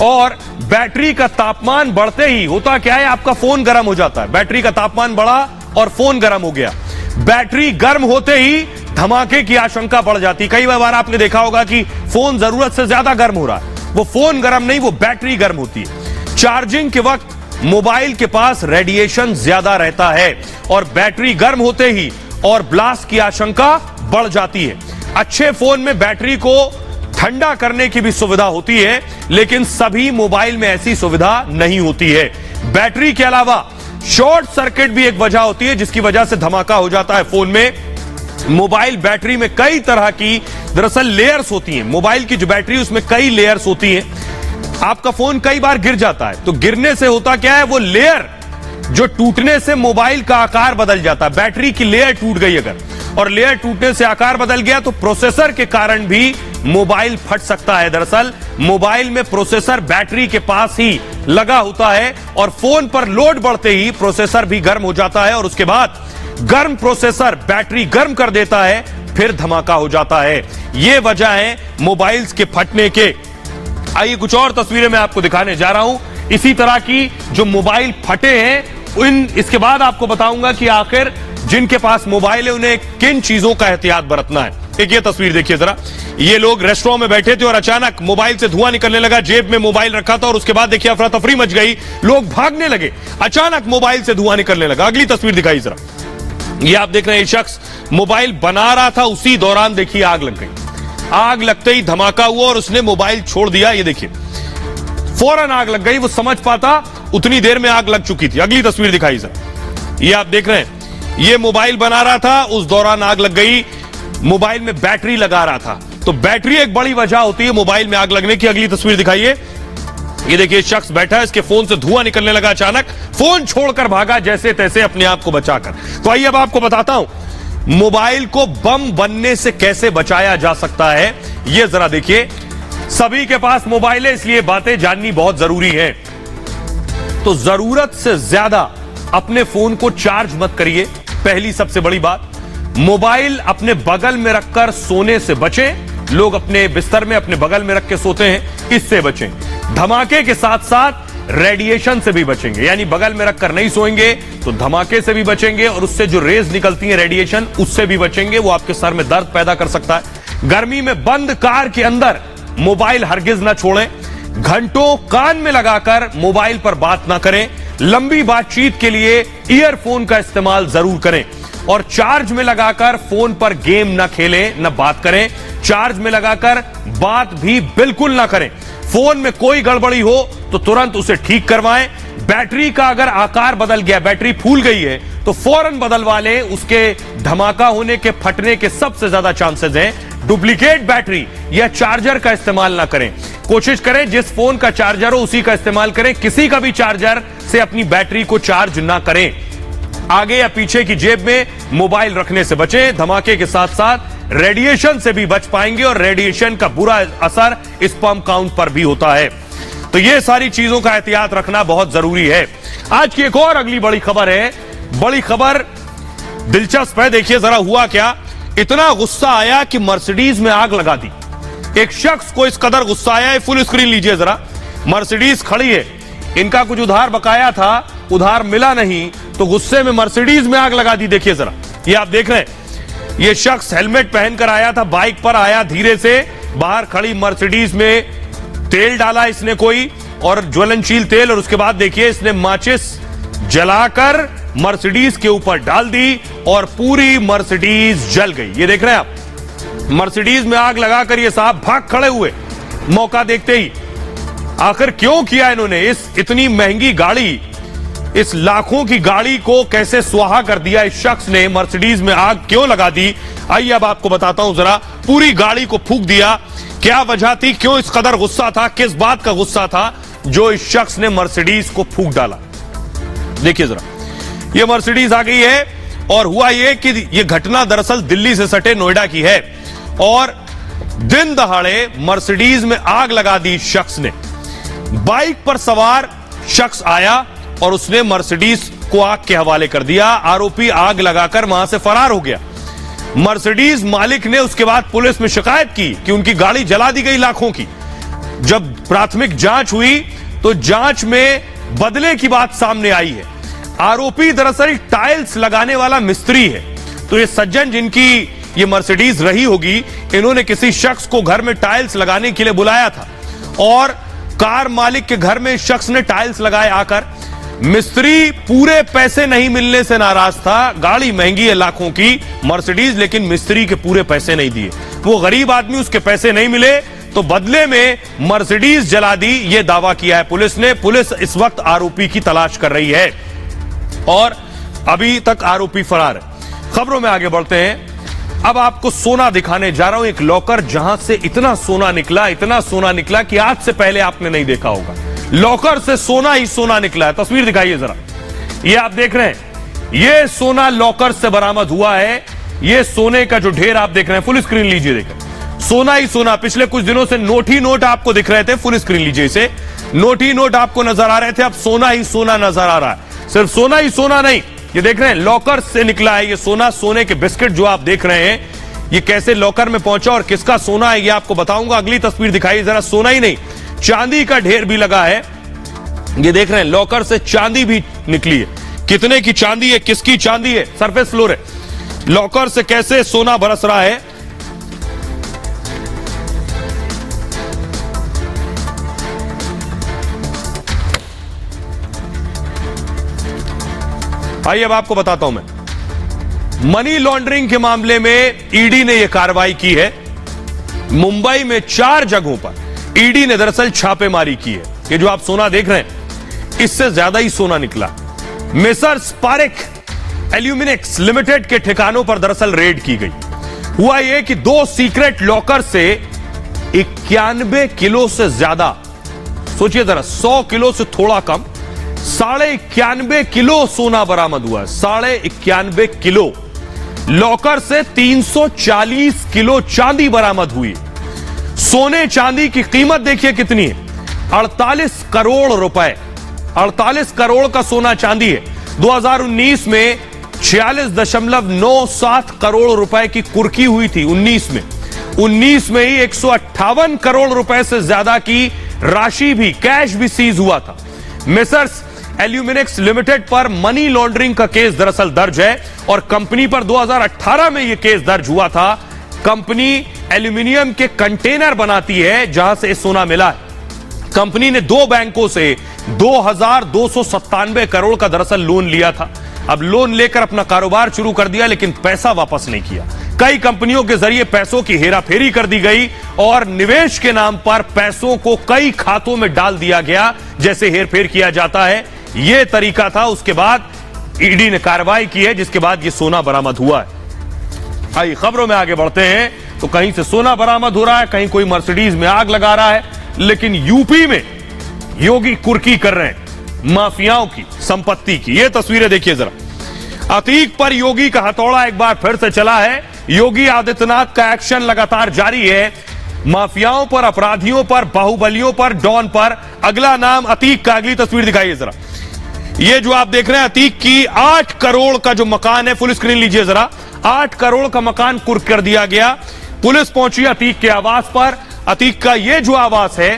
और बैटरी का तापमान बढ़ते ही होता क्या है, आपका फोन गर्म हो जाता है। बैटरी का तापमान बढ़ा और फोन गर्म हो गया। बैटरी गर्म होते ही धमाके की आशंका बढ़ जाती। कई बार आपने देखा होगा कि फोन जरूरत से ज्यादा गर्म हो रहा है। वो फोन गर्म नहीं, वो बैटरी गर्म होती है। चार्जिंग के वक्त मोबाइल के पास रेडिएशन ज्यादा रहता है और बैटरी गर्म होते ही और ब्लास्ट की आशंका बढ़ जाती है। अच्छे फोन में बैटरी को ठंडा करने की भी सुविधा होती है, लेकिन सभी मोबाइल में ऐसी सुविधा नहीं होती है। बैटरी के अलावा शॉर्ट सर्किट भी एक वजह होती है जिसकी वजह से धमाका हो जाता है फोन में। मोबाइल बैटरी में कई तरह की दरअसल लेयर्स होती हैं। मोबाइल की जो बैटरी उसमें कई लेयर्स होती हैं। आपका फोन कई बार गिर जाता है, तो गिरने से होता क्या है, वो लेयर जो टूटने से मोबाइल का आकार बदल जाता है। बैटरी की लेयर टूट गई अगर, और लेयर टूटने से आकार बदल गया तो प्रोसेसर के कारण भी मोबाइल फट सकता है। दरअसल मोबाइल में प्रोसेसर बैटरी के पास ही लगा होता है और फोन पर लोड बढ़ते ही प्रोसेसर भी गर्म हो जाता है और उसके बाद गर्म प्रोसेसर बैटरी गर्म कर देता है, फिर धमाका हो जाता है। यह वजह है मोबाइल्स के फटने के। आइए कुछ और तस्वीरें मैं आपको दिखाने जा रहा हूं इसी तरह की जो मोबाइल फटे हैं। इसके बाद आपको बताऊंगा कि आखिर जिनके पास मोबाइल है उन्हें किन चीजों का एहतियात बरतना है। एक ये तस्वीर देखिए जरा। ये लोग रेस्टोरेंट में बैठे थे और अचानक मोबाइल से धुआं निकलने लगा। जेब में मोबाइल रखा था और उसके बाद देखिए अफरा तफरी मच गई, लोग भागने लगे, अचानक मोबाइल से धुआं निकलने लगा। अगली तस्वीर दिखाई जरा। ये आप देख रहे हैं, शख्स मोबाइल बना रहा था, उसी दौरान देखिए आग लग गई। आग लगते ही धमाका हुआ और उसने मोबाइल छोड़ दिया। ये देखिए फौरन आग लग गई, वो समझ पाता उतनी देर में आग लग चुकी थी। अगली तस्वीर दिखाई जरा। ये आप देख रहे हैं, ये मोबाइल बना रहा था, उस दौरान आग लग गई। मोबाइल में बैटरी लगा रहा था, तो बैटरी एक बड़ी वजह होती है मोबाइल में आग लगने की। अगली तस्वीर दिखाइए। ये देखिए शख्स बैठा है, इसके फोन से धुआं निकलने लगा, अचानक फोन छोड़कर भागा जैसे तैसे अपने आप को बचाकर। तो आइए अब आपको बताता हूं मोबाइल को बम बनने से कैसे बचाया जा सकता है। यह जरा देखिए, सभी के पास मोबाइल है इसलिए बातें जाननी बहुत जरूरी है। तो जरूरत से ज्यादा अपने फोन को चार्ज मत करिए। पहली सबसे बड़ी बात, मोबाइल अपने बगल में रखकर सोने से बचें। लोग अपने बिस्तर में अपने बगल में रख के सोते हैं, इससे बचें। धमाके के साथ साथ रेडिएशन से भी बचेंगे, यानी बगल में रखकर नहीं सोएंगे तो धमाके से भी बचेंगे और उससे जो रेज निकलती हैं रेडिएशन, उससे भी बचेंगे। वो आपके सर में दर्द पैदा कर सकता है। गर्मी में बंद कार के अंदर मोबाइल हरगिज ना छोड़ें। घंटों कान में लगाकर मोबाइल पर बात ना करें। लंबी बातचीत के लिए ईयरफोन का इस्तेमाल जरूर करें और चार्ज में लगाकर फोन पर गेम न खेलें, न बात करें। चार्ज में लगाकर बात भी बिल्कुल ना करें। फोन में कोई गड़बड़ी हो तो तुरंत उसे ठीक करवाएं। बैटरी का अगर आकार बदल गया, बैटरी फूल गई है, तो फौरन बदलवा लें। उसके धमाका होने के, फटने के सबसे ज्यादा चांसेस हैं। डुप्लीकेट बैटरी या चार्जर का इस्तेमाल ना करें। कोशिश करें जिस फोन का चार्जर हो उसी का इस्तेमाल करें। किसी का भी चार्जर से अपनी बैटरी को चार्ज ना करें। आगे या पीछे की जेब में मोबाइल रखने से बचें। धमाके के साथ साथ रेडिएशन से भी बच पाएंगे और रेडिएशन का बुरा असर स्पर्म काउंट पर भी होता है। तो ये सारी चीजों का एहतियात रखना बहुत जरूरी है। आज की एक और अगली बड़ी खबर है। बड़ी खबर दिलचस्प है। देखिए जरा हुआ क्या। इतना गुस्सा आया कि मर्सिडीज में आग लगा दी। एक शख्स को इस कदर गुस्सा आया है, फुल स्क्रीन लीजिए जरा। मर्सिडीज खड़ी है, इनका कुछ उधार बकाया था, उधार मिला नहीं तो गुस्से में मर्सिडीज में आग लगा दी। देखिए जरा, ये आप देख रहे हैं। ये शख्स हेलमेट पहनकर आया था, बाइक पर आया, धीरे से बाहर खड़ी मर्सिडीज में तेल डाला इसने कोई, और ज्वलनशील तेल, और उसके बाद देखिए इसने माचिस जलाकर मर्सिडीज के ऊपर डाल दी और पूरी मर्सिडीज जल गई। ये देख रहे हैं आप, मर्सिडीज में आग लगाकर ये साहब भाग खड़े हुए मौका देखते ही। आखिर क्यों किया इन्होंने? इस इतनी महंगी गाड़ी, इस लाखों की गाड़ी को कैसे स्वाहा कर दिया इस शख्स ने? मर्सिडीज में आग क्यों लगा दी? आइए अब आपको बताता हूं जरा। पूरी गाड़ी को फूंक दिया। क्या वजह थी? क्यों इस कदर गुस्सा था? किस बात का गुस्सा था जो इस शख्स ने मर्सिडीज को फूंक डाला? देखिए जरा, ये मर्सिडीज आ गई है और हुआ ये कि ये घटना दरअसल दिल्ली से सटे नोएडा की है और दिन दहाड़े मर्सिडीज में आग लगा दी इस शख्स ने। बाइक पर सवार शख्स आया और उसने मर्सिडीज को आग के हवाले कर दिया। आरोपी आग लगाकर वहां से फरार हो गया। मर्सिडीज मालिक ने उसके बाद पुलिस में शिकायत की कि उनकी गाड़ी जला दी गई लाखों की। जब प्राथमिक जांच हुई तो जांच में बदले की बात सामने आई है। आरोपी दरअसल टाइल्स लगाने वाला मिस्त्री है। तो ये सज्जन जिनकी ये मर्सिडीज रही होगी, इन्होंने किसी शख्स को घर में टाइल्स लगाने के लिए बुलाया था और कार मालिक के घर में शख्स ने टाइल्स लगाए आकर। मिस्त्री पूरे पैसे नहीं मिलने से नाराज था। गाड़ी महंगी है लाखों की मर्सिडीज, लेकिन मिस्त्री के पूरे पैसे नहीं दिए। वो गरीब आदमी, उसके पैसे नहीं मिले तो बदले में मर्सिडीज जला दी। ये दावा किया है पुलिस ने। पुलिस इस वक्त आरोपी की तलाश कर रही है और अभी तक आरोपी फरार है। खबरों में आगे बढ़ते हैं। अब आपको सोना दिखाने जा रहा हूं। एक लॉकर जहां से इतना सोना निकला, इतना सोना निकला कि आज से पहले आपने नहीं देखा होगा। लॉकर से सोना ही सोना निकला है। तस्वीर दिखाइए जरा। ये आप देख रहे हैं, ये सोना लॉकर से बरामद हुआ है। ये सोने का जो ढेर आप देख रहे हैं, फुल स्क्रीन लीजिए। देखें, सोना ही सोना। पिछले कुछ दिनों से नोट ही नोट आपको दिख रहे थे। फुल स्क्रीन लीजिए इसे। नोट ही नोट आपको नजर आ रहे थे, अब सोना ही सोना नजर आ रहा है। सिर्फ सोना ही सोना नहीं, ये देख रहे हैं लॉकर से निकला है ये सोना। सोने के बिस्किट जो आप देख रहे हैं, ये कैसे लॉकर में पहुंचा और किसका सोना है ये आपको बताऊंगा। अगली तस्वीर दिखाइए जरा। सोना ही नहीं, चांदी का ढेर भी लगा है। ये देख रहे हैं लॉकर से चांदी भी निकली है। कितने की चांदी है, किसकी चांदी है? सरफेस फ्लोर है। लॉकर से कैसे सोना बरस रहा है। आइए अब आपको बताता हूं मैं। मनी लॉन्ड्रिंग के मामले में ईडी ने यह कार्रवाई की है। मुंबई में 4 जगहों पर ईडी ने दरअसल छापेमारी की है। ये जो आप सोना देख रहे हैं, इससे ज्यादा ही सोना निकला। मेसर्स पारेख एल्यूमिनिक्स लिमिटेड के ठिकानों पर दरअसल रेड की गई। हुआ यह कि 2 सीक्रेट लॉकर से 91 किलो से ज्यादा, सोचिए जरा, 100 किलो से थोड़ा कम, 91.5 किलो सोना बरामद हुआ। 91.5 किलो। लॉकर से 340 किलो चांदी बरामद हुई। सोने चांदी की कीमत देखिए कितनी है, 48 करोड़ रुपए। 48 करोड़ का सोना चांदी है। 2019 में 46.97 करोड़ रुपए की कुर्की हुई थी। 19 में ही 158 करोड़ रुपए से ज्यादा की राशि भी, कैश भी सीज हुआ था। मेसर्स एल्यूमिनिक्स लिमिटेड पर मनी लॉन्ड्रिंग का केस दरअसल दर्ज है और कंपनी पर 2018 में यह केस दर्ज हुआ था। कंपनी एल्यूमिनियम के कंटेनर बनाती है जहां से सोना मिला है। कंपनी ने 2 बैंकों से 2297 करोड़ का दरअसल लोन लिया था। अब लोन लेकर अपना कारोबार शुरू कर दिया, लेकिन पैसा वापस नहीं किया। कई कंपनियों के जरिए पैसों की हेराफेरी कर दी गई और निवेश के नाम पर पैसों को कई खातों में डाल दिया गया, जैसे हेरफेर किया जाता है यह तरीका था। उसके बाद ईडी ने कार्रवाई की है, जिसके बाद यह सोना बरामद हुआ है। आइए खबरों में आगे बढ़ते हैं। तो कहीं से सोना बरामद हो रहा है, कहीं कोई मर्सिडीज में आग लगा रहा है, लेकिन यूपी में योगी कुर्की कर रहे हैं माफियाओं की संपत्ति की। ये तस्वीरें देखिए जरा। अतीक पर योगी का हथौड़ा एक बार फिर से चला है। योगी आदित्यनाथ का एक्शन लगातार जारी है। माफियाओं पर, अपराधियों पर, बाहुबलियों पर, डॉन पर। अगला नाम अतीक का। अगली तस्वीर दिखाइए जरा। ये जो आप देख रहे हैं अतीक की 8 करोड़ का जो मकान है, फुल स्क्रीन लीजिए जरा। 8 करोड़ का मकान कुर्क कर दिया गया। पुलिस पहुंची अतीक के आवास पर। अतीक का ये जो आवास है,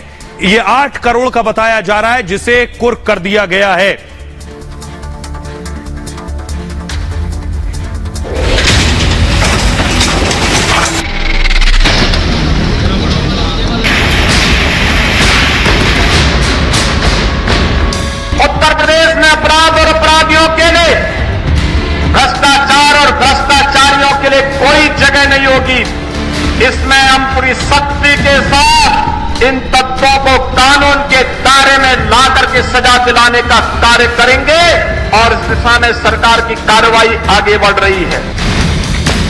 ये 8 करोड़ का बताया जा रहा है, जिसे कुर्क कर दिया गया है। उत्तर प्रदेश में अपराध और अपराधियों के लिए, भ्रष्टाचार और भ्रष्टाचारियों के लिए कोई जगह नहीं होगी। इसमें हम पूरी सख्ती के साथ इन तत्वों को कानून के दायरे में लाकर के सजा दिलाने का कार्य करेंगे और इस दिशा में सरकार की कार्रवाई आगे बढ़ रही है।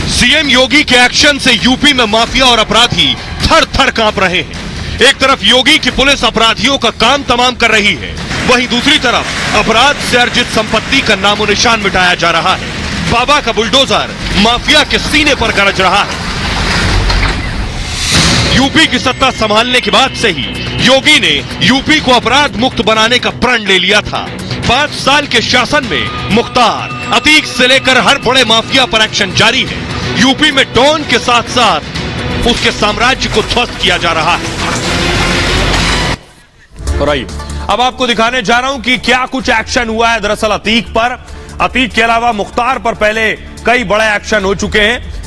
सीएम योगी के एक्शन से यूपी में माफिया और अपराधी थर थर कांप रहे हैं। एक तरफ योगी की पुलिस अपराधियों का काम तमाम कर रही है, वहीं दूसरी तरफ अपराध से अर्जित संपत्ति का नामो निशान मिटाया जा रहा है। बाबा का बुलडोजर माफिया के सीने पर गरज रहा है। यूपी की सत्ता संभालने के बाद से ही योगी ने यूपी को अपराध मुक्त बनाने का प्रण ले लिया था। 5 साल के शासन में मुख्तार, अतीक से लेकर हर बड़े माफिया पर एक्शन जारी है। यूपी में डॉन के साथ साथ उसके साम्राज्य को ध्वस्त किया जा रहा है। और आइए अब आपको दिखाने जा रहा हूं कि क्या कुछ एक्शन हुआ है दरअसल अतीक पर। अतीक के अलावा मुख्तार पर पहले कई बड़े एक्शन हो चुके हैं।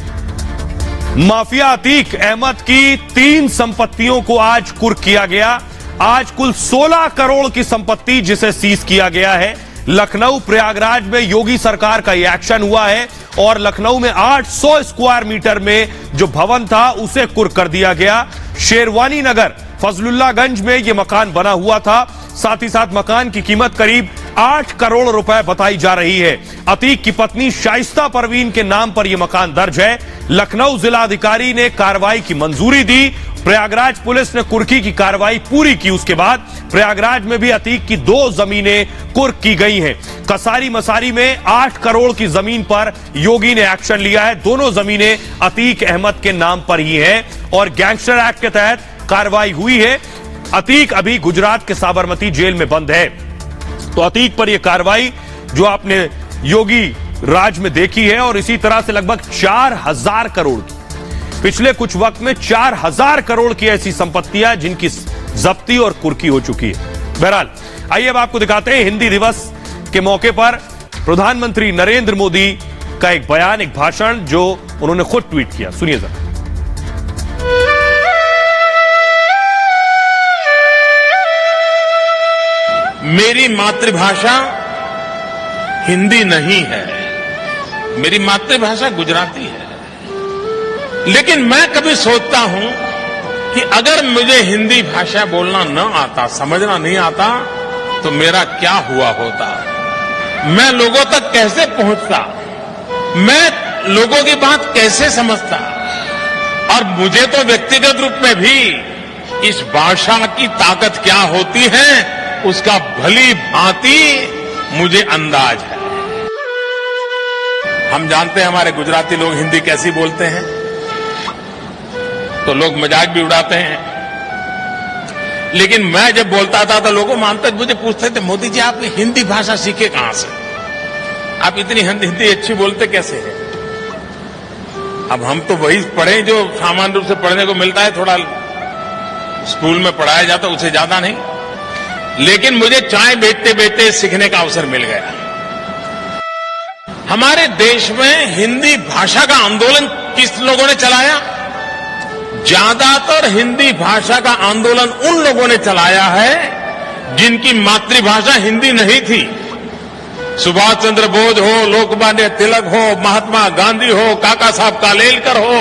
माफिया अतीक अहमद की 3 संपत्तियों को आज कुर्क किया गया। आज कुल 16 करोड़ की संपत्ति जिसे सीज किया गया है। लखनऊ प्रयागराज में योगी सरकार का यह एक्शन हुआ है और लखनऊ में 800 स्क्वायर मीटर में जो भवन था उसे कुर्क कर दिया गया। शेरवानी नगर फजलुल्लाहगंज में यह मकान बना हुआ था। साथ ही साथ मकान की कीमत करीब 8 करोड़ रुपए बताई जा रही है। अतीक की पत्नी शाइस्ता परवीन के नाम पर यह मकान दर्ज है। लखनऊ जिलाधिकारी ने कार्रवाई की मंजूरी दी। प्रयागराज पुलिस ने कुर्की की कार्रवाई पूरी की। उसके बाद प्रयागराज में भी अतीक की 2 जमीनें कुर्क की गई हैं। कसारी मसारी में 8 करोड़ की जमीन पर योगी ने एक्शन लिया है। दोनों जमीनें अतीक अहमद के नाम पर ही हैं और गैंगस्टर एक्ट के तहत कार्रवाई हुई है। अतीक अभी गुजरात के साबरमती जेल में बंद है। तो अतीक पर यह कार्रवाई जो आपने योगी राज में देखी है और इसी तरह से लगभग 4000 करोड़ की, पिछले कुछ वक्त में 4000 करोड़ की ऐसी संपत्तियां जिनकी जब्ती और कुर्की हो चुकी है। बहरहाल आइए अब आपको दिखाते हैं हिंदी दिवस के मौके पर प्रधानमंत्री नरेंद्र मोदी का एक बयान, एक भाषण जो उन्होंने खुद ट्वीट किया। सुनिए जरा। मेरी मातृभाषा हिंदी नहीं है, मेरी मातृभाषा गुजराती है। लेकिन मैं कभी सोचता हूं कि अगर मुझे हिंदी भाषा बोलना न आता, समझना नहीं आता, तो मेरा क्या हुआ होता। मैं लोगों तक कैसे पहुंचता, मैं लोगों की बात कैसे समझता। और मुझे तो व्यक्तिगत रूप में भी इस भाषा की ताकत क्या होती है उसका भली भांति मुझे अंदाज है। हम जानते हैं हमारे गुजराती लोग हिंदी कैसी बोलते हैं, तो लोग मजाक भी उड़ाते हैं। लेकिन मैं जब बोलता था तो लोगों मानते मुझे पूछते थे, मोदी जी आप हिंदी भाषा सीखे कहां से, आप इतनी हिंदी अच्छी बोलते कैसे हैं। अब हम तो वही पढ़े जो सामान्य रूप से पढ़ने को मिलता है, थोड़ा स्कूल में पढ़ाया जाता उससे ज्यादा नहीं। लेकिन मुझे चाय बेचते बेचते सीखने का अवसर मिल गया। हमारे देश में हिंदी भाषा का आंदोलन किस लोगों ने चलाया? ज्यादातर हिंदी भाषा का आंदोलन उन लोगों ने चलाया है जिनकी मातृभाषा हिंदी नहीं थी, सुभाष चंद्र बोस हो, लोकमान्य तिलक हो, महात्मा गांधी हो, काका साहब कालेलकर हो,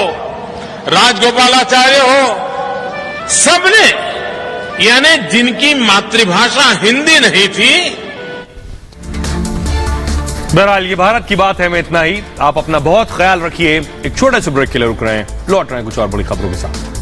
राजगोपालाचार्य हो, सबने, यानी जिनकी मातृभाषा हिंदी नहीं थी। बहरहाल ये भारत की बात है में इतना ही। आप अपना बहुत ख्याल रखिए। एक छोटे से ब्रेक के लिए रुक रहे हैं, लौट रहे हैं कुछ और बड़ी खबरों के साथ।